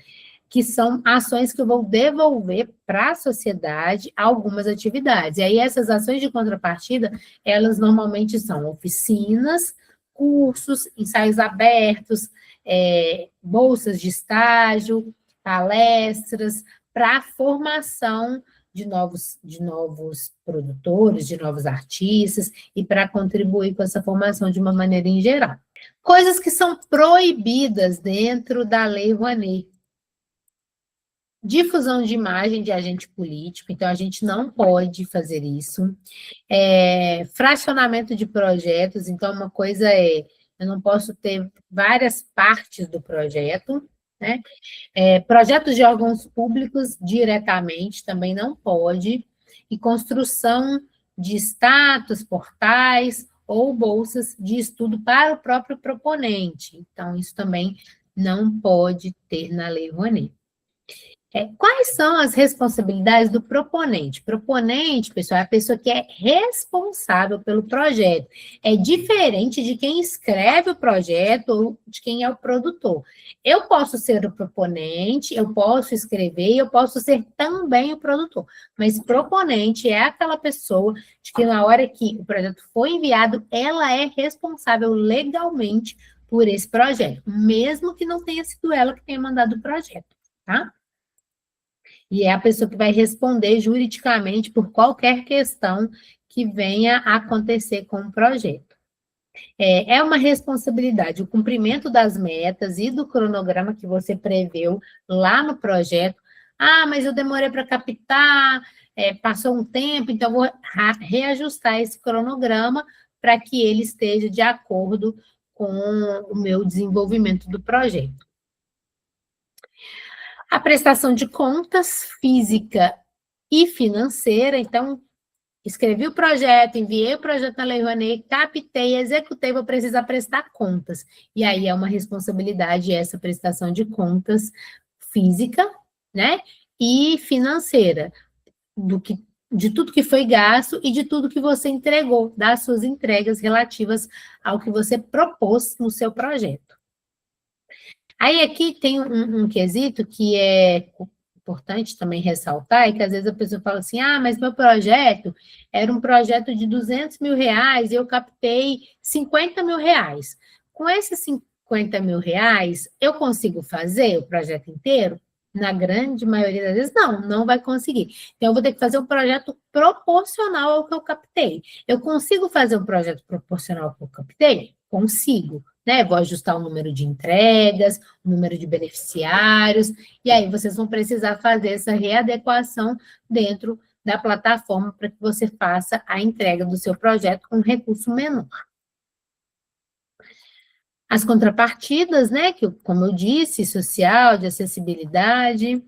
que são ações que eu vou devolver para a sociedade algumas atividades. E aí essas ações de contrapartida, elas normalmente são oficinas, cursos, ensaios abertos, bolsas de estágio, palestras, para a formação de novos produtores, de novos artistas, e para contribuir com essa formação de uma maneira em geral. Coisas que são proibidas dentro da Lei Rouanet. Difusão de imagem de agente político, então a gente não pode fazer isso. Fracionamento de projetos, então uma coisa eu não posso ter várias partes do projeto, né? Projetos de órgãos públicos diretamente também não pode, e construção de status, portais ou bolsas de estudo para o próprio proponente. Então, isso também não pode ter na Lei Rouanet. Quais são as responsabilidades do proponente? Proponente, pessoal, é a pessoa que é responsável pelo projeto. É diferente de quem escreve o projeto ou de quem é o produtor. Eu posso ser o proponente, eu posso escrever, eu posso ser também o produtor. Mas proponente é aquela pessoa de que na hora que o projeto foi enviado, ela é responsável legalmente por esse projeto, mesmo que não tenha sido ela que tenha mandado o projeto, tá? E é a pessoa que vai responder juridicamente por qualquer questão que venha a acontecer com o projeto. É uma responsabilidade, o cumprimento das metas e do cronograma que você preveu lá no projeto. Ah, mas eu demorei para captar, passou um tempo, então vou reajustar esse cronograma para que ele esteja de acordo com o meu desenvolvimento do projeto. A prestação de contas física e financeira, então, escrevi o projeto, enviei o projeto na Lei Rouanet, captei, executei, vou precisar prestar contas. E aí é uma responsabilidade essa prestação de contas física, né, e financeira, de tudo que foi gasto e de tudo que você entregou, das suas entregas relativas ao que você propôs no seu projeto. Aí aqui tem um quesito que é importante também ressaltar, é que às vezes a pessoa fala assim, mas meu projeto era um projeto de R$200 mil e eu captei R$50 mil. Com esses R$50 mil, eu consigo fazer o projeto inteiro? Na grande maioria das vezes, não vai conseguir. Então, eu vou ter que fazer um projeto proporcional ao que eu captei. Eu consigo fazer um projeto proporcional ao que eu captei? Consigo. Né? Vou ajustar o número de entregas, o número de beneficiários, e aí vocês vão precisar fazer essa readequação dentro da plataforma para que você faça a entrega do seu projeto com um recurso menor. As contrapartidas, né, que, como eu disse, social, de acessibilidade.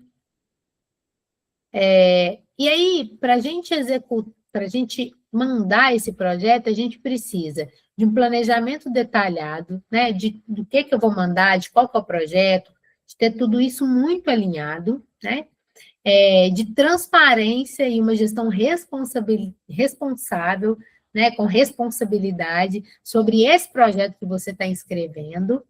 E aí, para a gente executar, para a gente mandar esse projeto, a gente precisa de um planejamento detalhado, né, do que eu vou mandar, de qual que é o projeto, de ter tudo isso muito alinhado, né, de transparência e uma gestão responsável, né, com responsabilidade sobre esse projeto que você está inscrevendo,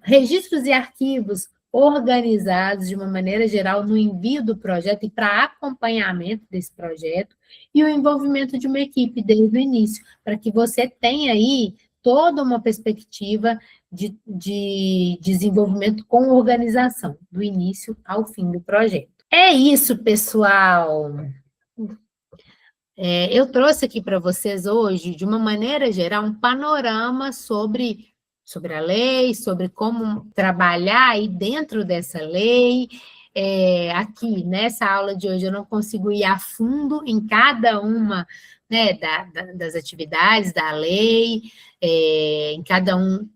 registros e arquivos organizados de uma maneira geral no envio do projeto e para acompanhamento desse projeto, e o envolvimento de uma equipe desde o início, para que você tenha aí toda uma perspectiva de desenvolvimento com organização, do início ao fim do projeto. É isso, pessoal! Eu trouxe aqui para vocês hoje, de uma maneira geral, um panorama sobre sobre a lei, sobre como trabalhar aí dentro dessa lei. Aqui, nessa aula de hoje, eu não consigo ir a fundo em cada uma, né, das atividades da lei, em cada um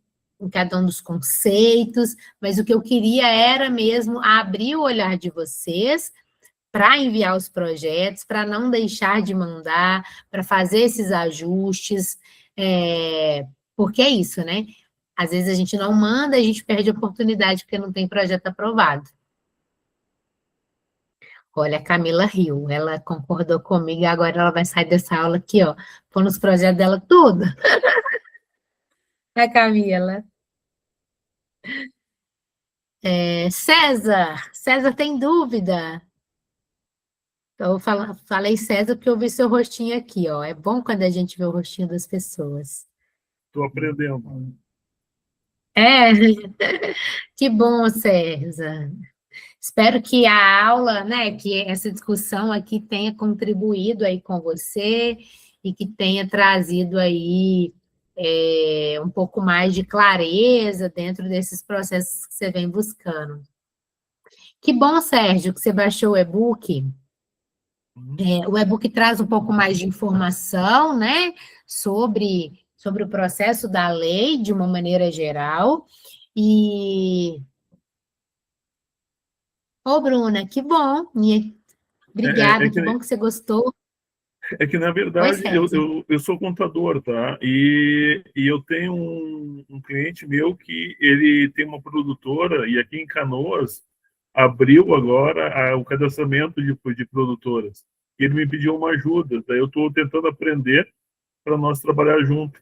dos conceitos, mas o que eu queria era mesmo abrir o olhar de vocês para enviar os projetos, para não deixar de mandar, para fazer esses ajustes, porque é isso, né? Às vezes a gente não manda, a gente perde a oportunidade porque não tem projeto aprovado. Olha, a Camila riu, ela concordou comigo e agora ela vai sair dessa aula aqui, ó, pondo os projetos dela tudo. É, Camila. César tem dúvida? Eu falei César porque eu vi seu rostinho aqui, ó. É bom quando a gente vê o rostinho das pessoas. Estou aprendendo. É, que bom, César. Espero que a aula, né, que essa discussão aqui tenha contribuído aí com você e que tenha trazido aí um pouco mais de clareza dentro desses processos que você vem buscando. Que bom, Sérgio, que você baixou o e-book. O e-book traz um pouco mais de informação, né, sobre o processo da lei, de uma maneira geral. Ô, Bruna, que bom. Obrigada, que bom que você gostou. É que, na verdade, eu sou contador, tá? E eu tenho um cliente meu que ele tem uma produtora, e aqui em Canoas abriu agora o cadastramento de produtoras. E ele me pediu uma ajuda, daí eu estou tentando aprender para nós trabalhar junto.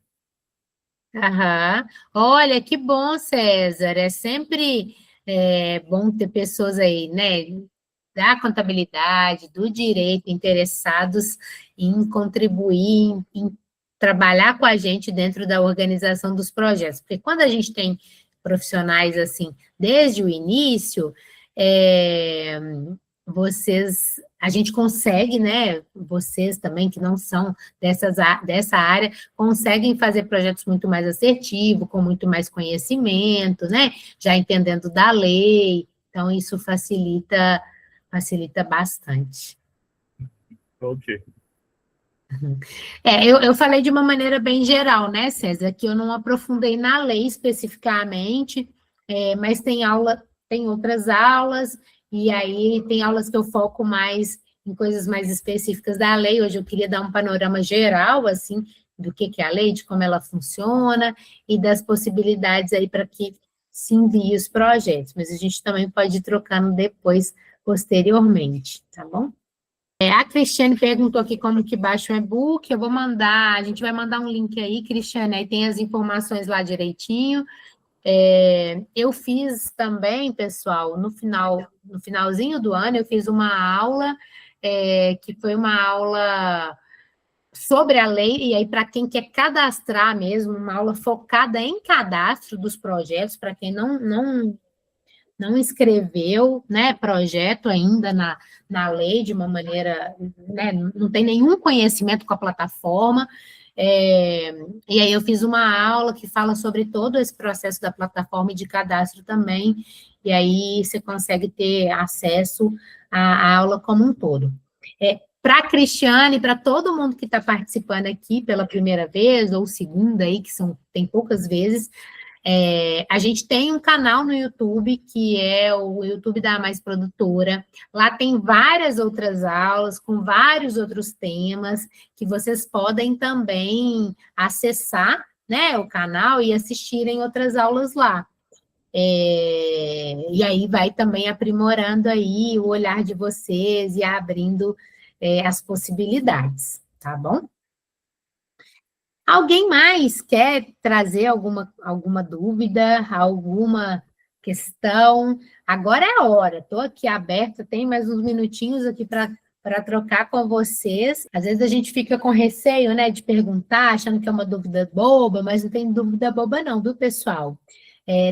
Aham. Olha, que bom, César. É sempre bom ter pessoas aí, né, da contabilidade, do direito, interessados em contribuir, em trabalhar com a gente dentro da organização dos projetos. Porque quando a gente tem profissionais assim, desde o início, a gente consegue, né, vocês também que não são dessa área, conseguem fazer projetos muito mais assertivos, com muito mais conhecimento, né, já entendendo da lei, então isso facilita bastante. Ok. Eu falei de uma maneira bem geral, né, César, que eu não aprofundei na lei especificamente, mas tem outras aulas, e aí tem aulas que eu foco mais em coisas mais específicas da lei. Hoje eu queria dar um panorama geral, assim, do que é a lei, de como ela funciona, e das possibilidades aí para que se envie os projetos, mas a gente também pode ir trocando depois, posteriormente, tá bom? A Cristiane perguntou aqui como que baixa o e-book, eu vou mandar, a gente vai mandar um link aí, Cristiane, aí tem as informações lá direitinho. Eu fiz também, pessoal, no finalzinho do ano, eu fiz uma aula, que foi uma aula sobre a lei, e aí para quem quer cadastrar mesmo, uma aula focada em cadastro dos projetos, para quem não escreveu, né, projeto ainda na lei de uma maneira, né, não tem nenhum conhecimento com a plataforma, e aí eu fiz uma aula que fala sobre todo esse processo da plataforma e de cadastro também, e aí você consegue ter acesso à aula como um todo. Para a Cristiane, para todo mundo que está participando aqui pela primeira vez, ou segunda aí, tem poucas vezes, a gente tem um canal no YouTube, que é o YouTube da Mais Produtora. Lá tem várias outras aulas, com vários outros temas, que vocês podem também acessar, né, o canal e assistirem outras aulas lá. E aí vai também aprimorando aí o olhar de vocês e abrindo as possibilidades, tá bom? Alguém mais quer trazer alguma dúvida, alguma questão? Agora é a hora, estou aqui aberta, tem mais uns minutinhos aqui para trocar com vocês. Às vezes a gente fica com receio, né, de perguntar, achando que é uma dúvida boba, mas não tem dúvida boba não, viu, pessoal?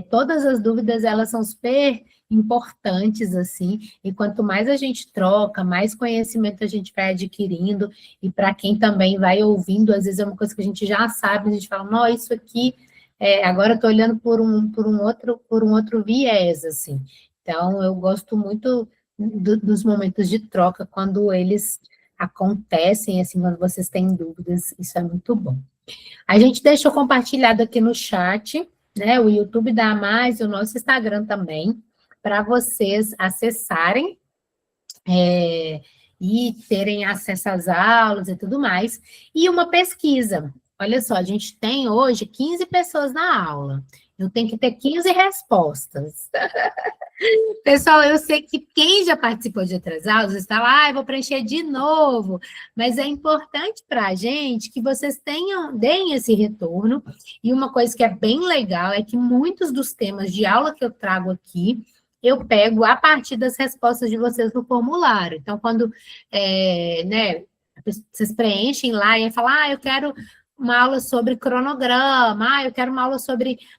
Todas as dúvidas, elas são super importantes, assim, e quanto mais a gente troca, mais conhecimento a gente vai adquirindo, e para quem também vai ouvindo, às vezes é uma coisa que a gente já sabe, a gente fala, não, isso aqui agora eu estou olhando por um outro viés, assim. Então, eu gosto muito dos momentos de troca, quando eles acontecem, assim, quando vocês têm dúvidas, isso é muito bom. A gente deixou compartilhado aqui no chat, né, o YouTube da Mais e o nosso Instagram também, para vocês acessarem e terem acesso às aulas e tudo mais. E uma pesquisa. Olha só, a gente tem hoje 15 pessoas na aula. Eu tenho que ter 15 respostas. Pessoal, eu sei que quem já participou de outras aulas está lá, eu vou preencher de novo, mas é importante para a gente que vocês deem esse retorno, e uma coisa que é bem legal é que muitos dos temas de aula que eu trago aqui, eu pego a partir das respostas de vocês no formulário. Então, quando vocês preenchem lá e falam, eu quero uma aula sobre cronograma, eu quero uma aula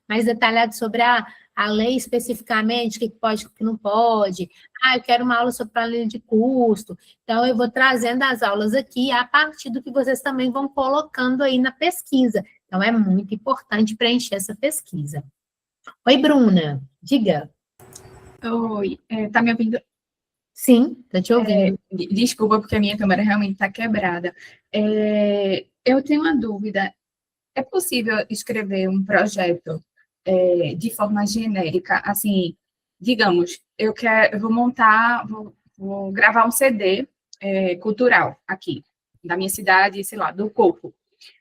mais detalhada sobre a lei especificamente, o que pode e o que não pode. Eu quero uma aula sobre planilha de custo. Então, eu vou trazendo as aulas aqui a partir do que vocês também vão colocando aí na pesquisa. Então, é muito importante preencher essa pesquisa. Oi, Bruna, diga. Oi, tá me ouvindo? Sim, estou te ouvindo. Desculpa, porque a minha câmera realmente está quebrada. Eu tenho uma dúvida. É possível escrever um projeto de forma genérica, assim, digamos, eu vou gravar um CD cultural aqui, da minha cidade, sei lá, do Coco,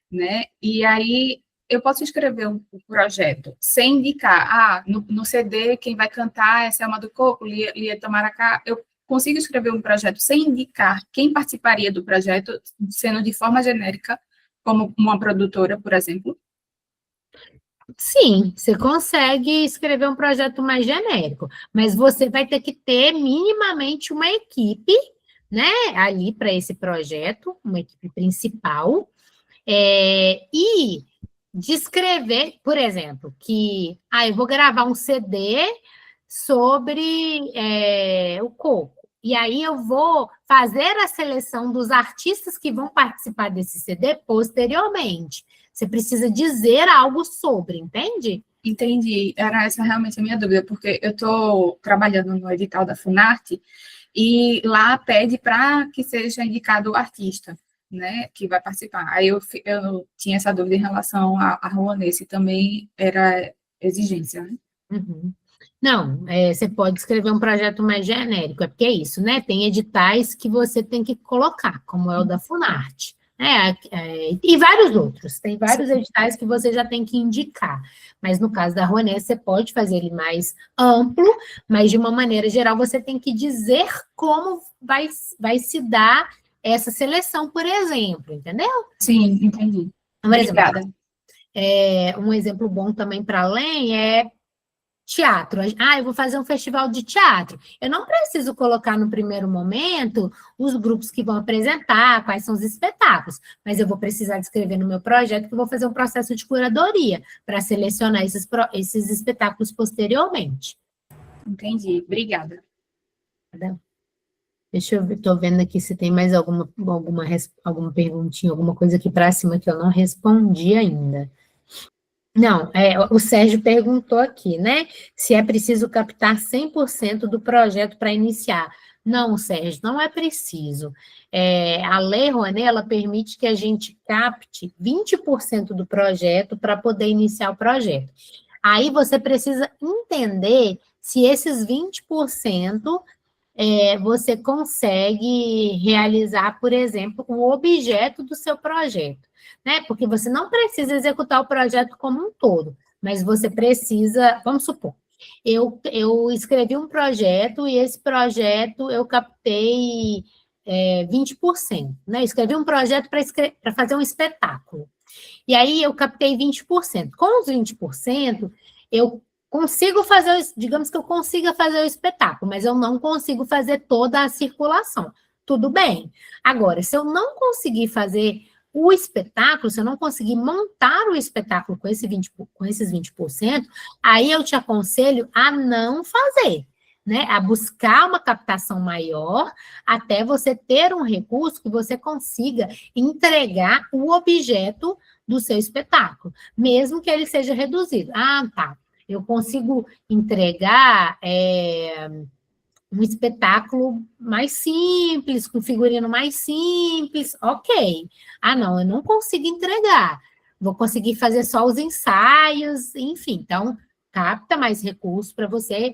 né? E aí eu posso escrever um projeto sem indicar, no CD quem vai cantar é Selma do Coco, Lia Tamaracá. Eu consigo escrever um projeto sem indicar quem participaria do projeto, sendo de forma genérica, como uma produtora, por exemplo? Sim, você consegue escrever um projeto mais genérico, mas você vai ter que ter minimamente uma equipe, né, ali para esse projeto, uma equipe principal, e descrever, por exemplo, que eu vou gravar um CD sobre o Coco, e aí eu vou fazer a seleção dos artistas que vão participar desse CD posteriormente. Você precisa dizer algo sobre, entende? Entendi. Era essa realmente a minha dúvida, porque eu estou trabalhando no edital da Funarte e lá pede para que seja indicado o artista, né, que vai participar. Aí eu tinha essa dúvida em relação à Rouanet, se também era exigência, né? Uhum. Não, você pode escrever um projeto mais genérico, porque é isso, né? Tem editais que você tem que colocar, como é o da Funarte. E vários outros, tem vários editais que você já tem que indicar, mas no caso da Rouanet, você pode fazer ele mais amplo, mas de uma maneira geral você tem que dizer como vai se dar essa seleção, por exemplo, entendeu? Sim, entendi. Obrigada. Um exemplo bom também para além é teatro. Eu vou fazer um festival de teatro. Eu não preciso colocar no primeiro momento os grupos que vão apresentar, quais são os espetáculos, mas eu vou precisar descrever no meu projeto que eu vou fazer um processo de curadoria para selecionar esses espetáculos posteriormente. Entendi. Obrigada. Deixa eu ver, estou vendo aqui se tem mais alguma perguntinha, alguma coisa aqui para cima que eu não respondi ainda. Não, o Sérgio perguntou aqui, né? Se é preciso captar 100% do projeto para iniciar. Não, Sérgio, não é preciso. A Lei Rouanet, ela permite que a gente capte 20% do projeto para poder iniciar o projeto. Aí você precisa entender se esses 20% você consegue realizar, por exemplo, o objeto do seu projeto. Né? Porque você não precisa executar o projeto como um todo, mas você precisa, vamos supor, eu escrevi um projeto e esse projeto eu captei 20%, né? Eu escrevi um projeto para fazer um espetáculo, e aí eu captei 20%. Com os 20%, eu consigo fazer, digamos que eu consiga fazer o espetáculo, mas eu não consigo fazer toda a circulação. Tudo bem. Agora, se eu não conseguir fazer o espetáculo, se eu não conseguir montar o espetáculo com esses 20%, aí eu te aconselho a não fazer, né, a buscar uma captação maior, até você ter um recurso que você consiga entregar o objeto do seu espetáculo, mesmo que ele seja reduzido. Ah, tá, eu consigo entregar um espetáculo mais simples, com figurino mais simples, ok. Ah, não, eu não consigo entregar, vou conseguir fazer só os ensaios, enfim, então, capta mais recursos para você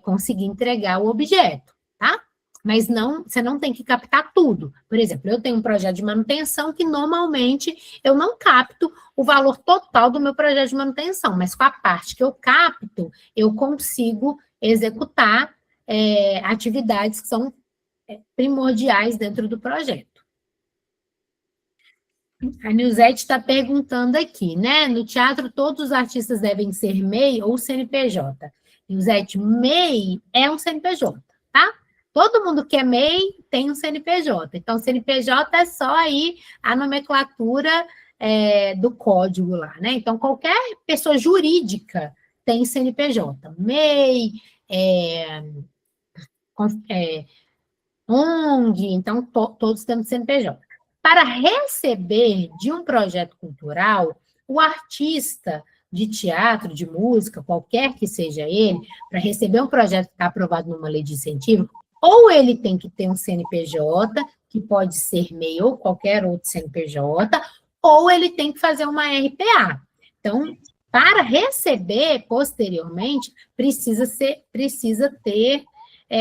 conseguir entregar o objeto, tá? Mas não, você não tem que captar tudo. Por exemplo, eu tenho um projeto de manutenção que normalmente eu não capto o valor total do meu projeto de manutenção, mas com a parte que eu capto, eu consigo executar atividades que são primordiais dentro do projeto. A Nilzete está perguntando aqui, né? No teatro, todos os artistas devem ser MEI ou CNPJ? Nilzete, MEI é um CNPJ, tá? Todo mundo que é MEI tem um CNPJ. Então, CNPJ é só aí a nomenclatura do código lá, né? Então, qualquer pessoa jurídica tem CNPJ. MEI, ONG, então todos temos CNPJ. Para receber de um projeto cultural, o artista de teatro, de música, qualquer que seja ele, para receber um projeto que está aprovado numa lei de incentivo, ou ele tem que ter um CNPJ, que pode ser MEI ou qualquer outro CNPJ, ou ele tem que fazer uma RPA. Então, para receber posteriormente, precisa ter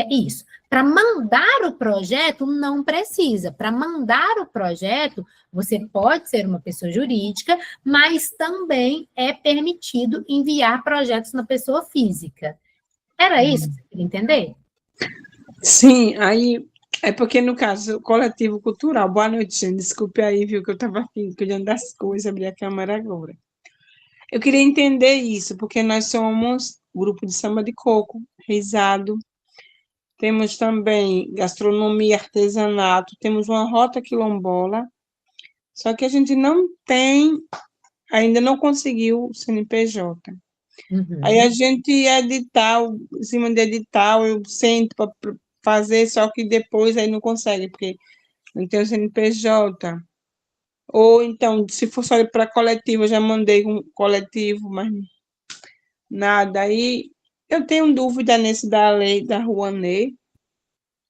isso. Para mandar o projeto, não precisa. Para mandar o projeto, você pode ser uma pessoa jurídica, mas também é permitido enviar projetos na pessoa física. Era isso que você queria entender? Sim, aí é porque, no caso, coletivo cultural. Boa noite, gente. Desculpe aí, viu, que eu estava aqui cuidando das coisas, abri a câmera agora. Eu queria entender isso, porque nós somos grupo de samba de coco, reizado, temos também gastronomia, artesanato, temos uma rota quilombola, só que a gente não tem, ainda não conseguiu o CNPJ. Uhum. Aí a gente edital, em cima de edital, eu sento para fazer, só que depois aí não consegue, porque não tem o CNPJ. Ou então, se for só para coletivo, eu já mandei um coletivo, mas nada. Aí eu tenho dúvida nesse da lei da Rouanet,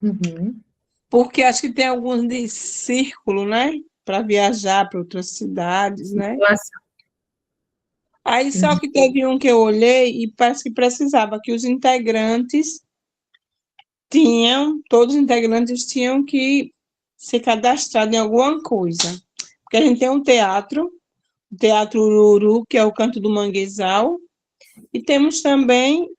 Uhum. porque acho que tem alguns de círculo, né? Para viajar para outras cidades, né? Aí só que teve um que eu olhei e parece que precisava que os integrantes todos os integrantes tinham que ser cadastrados em alguma coisa. Porque a gente tem um teatro, o Teatro Ururu, que é o Canto do Manguezal, e temos também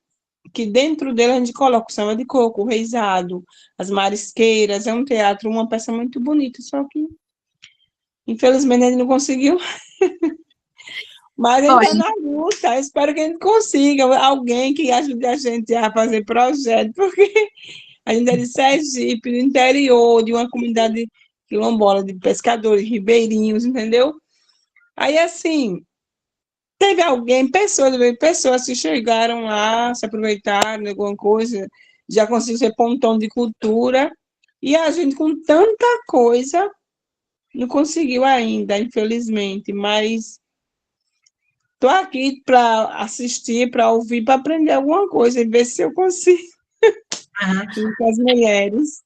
que dentro dele a gente coloca o samba de coco, o reizado, as marisqueiras, é um teatro, uma peça muito bonita, só que infelizmente a gente não conseguiu. Mas a gente está na luta, espero que a gente consiga alguém que ajude a gente a fazer projeto, porque a gente é de Sergipe, do interior, de uma comunidade quilombola, de pescadores, ribeirinhos, entendeu? Aí, assim, teve pessoas que chegaram lá, se aproveitaram de alguma coisa, já conseguiu ser pontão de cultura, e a gente, com tanta coisa, não conseguiu ainda, infelizmente, mas estou aqui para assistir, para ouvir, para aprender alguma coisa e ver se eu consigo com as mulheres.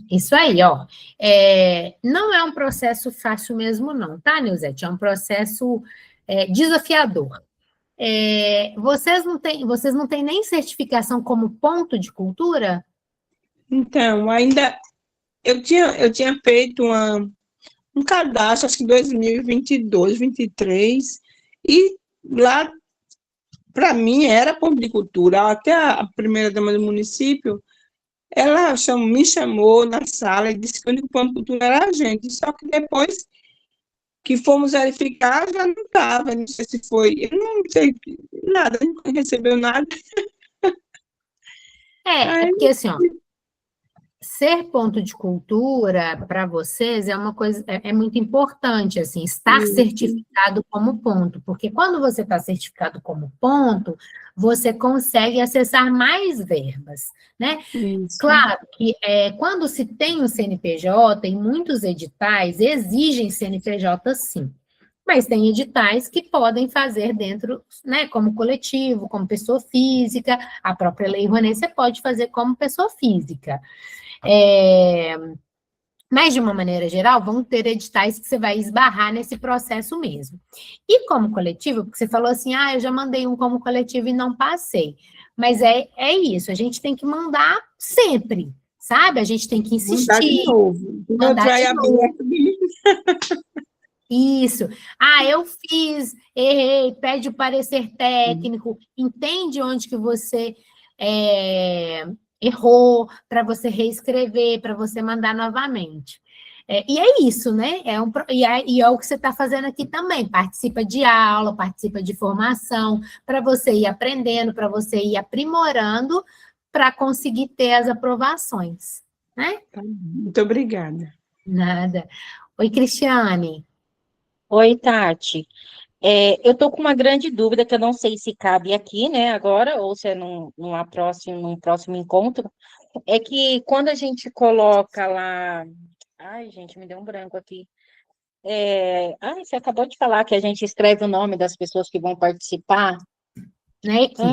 Isso aí, ó. Não é um processo fácil mesmo, não, tá, Nilzete? É um processo desafiador. Vocês não têm nem certificação como ponto de cultura? Então, ainda eu tinha feito um cadastro, acho que em 2022, 2023, e lá, para mim, era ponto de cultura. Até a primeira-dama do município, ela me chamou na sala e disse que o único ponto de cultura era a gente, só que depois que fomos verificar, já não estava, não sei se foi, eu não sei nada, não recebeu nada. Porque assim, ó, ser ponto de cultura para vocês é uma coisa, é muito importante, assim, estar certificado como ponto, porque quando você está certificado como ponto, você consegue acessar mais verbas, né? Isso. Claro que quando se tem um CNPJ, em muitos editais exigem CNPJ sim, mas tem editais que podem fazer dentro, né, como coletivo, como pessoa física, a própria Lei Rouanet você pode fazer como pessoa física. Mas, de uma maneira geral, vão ter editais que você vai esbarrar nesse processo mesmo. E como coletivo, porque você falou assim, eu já mandei um como coletivo e não passei. Mas é isso, a gente tem que mandar sempre, sabe? A gente tem que insistir. Mandar de novo. Mandar de novo. Isso. Eu fiz, errei, pede o parecer técnico, entende onde que você errou, para você reescrever, para você mandar novamente. E é isso, né? E é o que você está fazendo aqui também. Participa de aula, participa de formação, para você ir aprendendo, para você ir aprimorando, para conseguir ter as aprovações, né? Muito obrigada. Nada. Oi, Cristiane. Oi, Tati. Eu estou com uma grande dúvida que eu não sei se cabe aqui, né, agora, ou se é num próximo encontro. É que quando a gente coloca lá. Ai, gente, me deu um branco aqui. Você acabou de falar que a gente escreve o nome das pessoas que vão participar. Na equipe.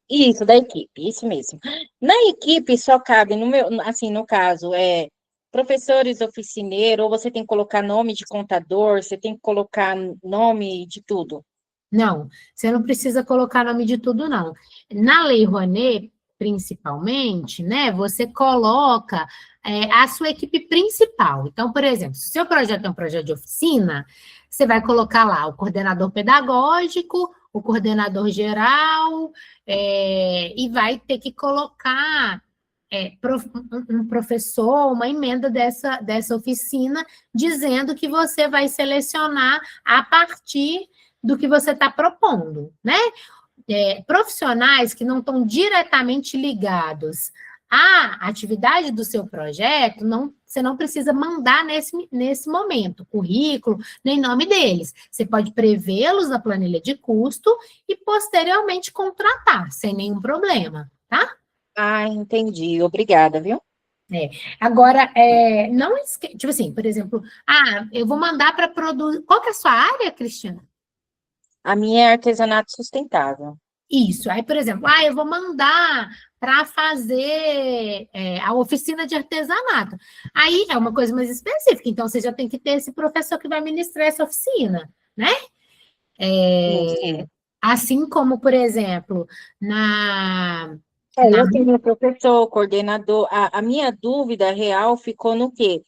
Isso, da equipe, isso mesmo. Na equipe só cabe, no caso, professores oficineiros, ou você tem que colocar nome de contador, você tem que colocar nome de tudo. Não, você não precisa colocar nome de tudo, não. Na Lei Rouanet, principalmente, né, você coloca a sua equipe principal. Então, por exemplo, se o seu projeto é um projeto de oficina, você vai colocar lá o coordenador pedagógico, o coordenador geral, e vai ter que colocar um professor, uma emenda dessa oficina, dizendo que você vai selecionar a partir do que você está propondo, né? Profissionais que não estão diretamente ligados à atividade do seu projeto, você não precisa mandar nesse momento currículo, nem nome deles. Você pode prevê-los na planilha de custo e posteriormente contratar, sem nenhum problema, tá? Entendi. Obrigada, viu? Agora, não esqueça, tipo assim, por exemplo, eu vou mandar para produzir. Qual que é a sua área, Cristiana? A minha é artesanato sustentável. Isso. Aí, por exemplo, eu vou mandar para fazer a oficina de artesanato. Aí é uma coisa mais específica, então você já tem que ter esse professor que vai ministrar essa oficina, né? Assim como, por exemplo, eu tenho professor, coordenador. A minha dúvida real ficou no quê?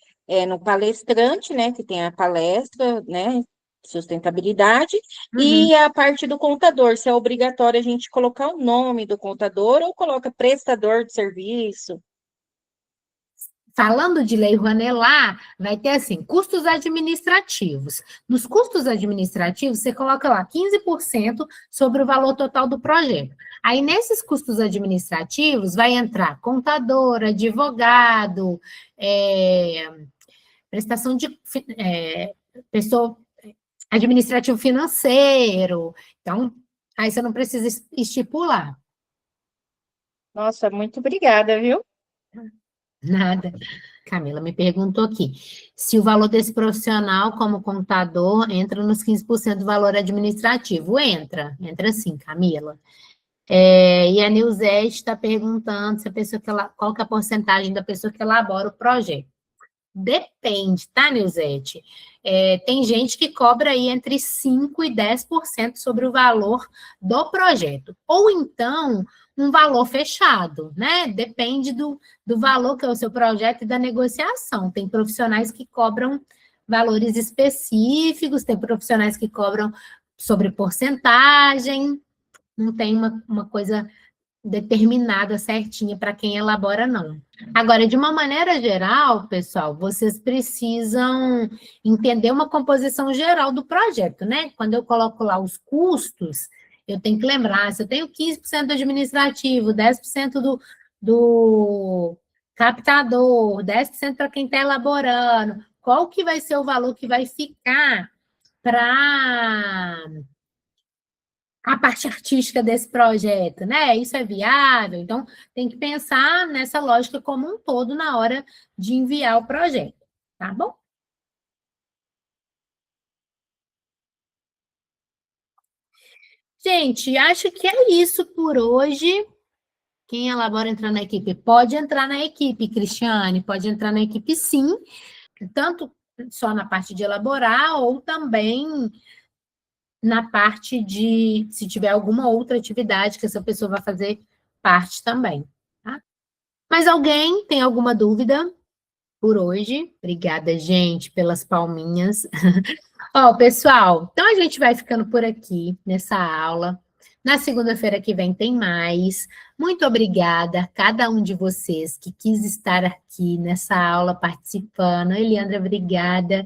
No palestrante, né, que tem a palestra, né, sustentabilidade, e a parte do contador, se é obrigatório a gente colocar o nome do contador ou coloca prestador de serviço. Falando de Lei Rouanet lá, vai ter assim, custos administrativos. Nos custos administrativos, você coloca lá 15% sobre o valor total do projeto. Aí, nesses custos administrativos, vai entrar contador, advogado, prestação de pessoa administrativo financeiro. Então, aí você não precisa estipular. Nossa, muito obrigada, viu? Nada. Camila me perguntou aqui, se o valor desse profissional como contador entra nos 15% do valor administrativo. Entra sim, Camila. E a Nilzete está perguntando se qual que é a porcentagem da pessoa que elabora o projeto. Depende, tá, Nilzete? Tem gente que cobra aí entre 5% e 10% sobre o valor do projeto. Ou então, um valor fechado, né? Depende do valor que é o seu projeto e da negociação. Tem profissionais que cobram valores específicos, tem profissionais que cobram sobre porcentagem, não tem uma coisa determinada, certinha, para quem elabora, não. Agora, de uma maneira geral, pessoal, vocês precisam entender uma composição geral do projeto, né? Quando eu coloco lá os custos, eu tenho que lembrar, se eu tenho 15% do administrativo, 10% captador, 10% para quem está elaborando, qual que vai ser o valor que vai ficar para a parte artística desse projeto, né? Isso é viável? Então, tem que pensar nessa lógica como um todo na hora de enviar o projeto, tá bom? Gente, acho que é isso por hoje. Quem elabora entrar na equipe, pode entrar na equipe, Cristiane, pode entrar na equipe sim, tanto só na parte de elaborar, ou também na parte de, se tiver alguma outra atividade que essa pessoa vai fazer parte também, tá? Mas alguém tem alguma dúvida por hoje? Obrigada, gente, pelas palminhas. Ó, pessoal, então a gente vai ficando por aqui nessa aula. Na segunda-feira que vem tem mais. Muito obrigada a cada um de vocês que quis estar aqui nessa aula participando. Eliandra, obrigada.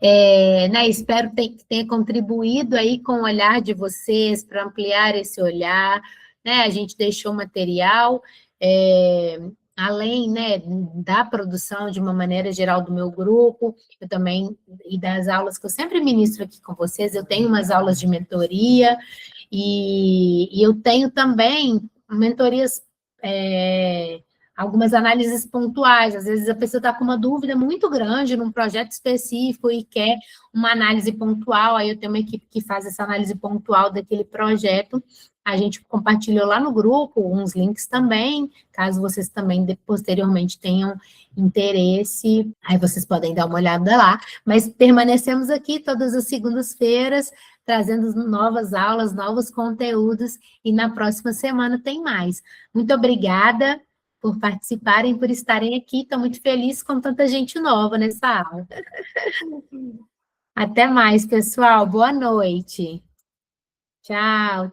Né, espero que tenha contribuído aí com o olhar de vocês para ampliar esse olhar. Né, a gente deixou material, além, né, da produção de uma maneira geral do meu grupo, eu também, e das aulas que eu sempre ministro aqui com vocês, eu tenho umas aulas de mentoria, e eu tenho também mentorias, algumas análises pontuais. Às vezes a pessoa está com uma dúvida muito grande num projeto específico e quer uma análise pontual, aí eu tenho uma equipe que faz essa análise pontual daquele projeto. A gente compartilhou lá no grupo uns links também, caso vocês também posteriormente tenham interesse, aí vocês podem dar uma olhada lá. Mas permanecemos aqui todas as segundas-feiras, trazendo novas aulas, novos conteúdos, e na próxima semana tem mais. Muito obrigada por participarem, por estarem aqui. Estou muito feliz com tanta gente nova nessa aula. Até mais, pessoal. Boa noite. Tchau.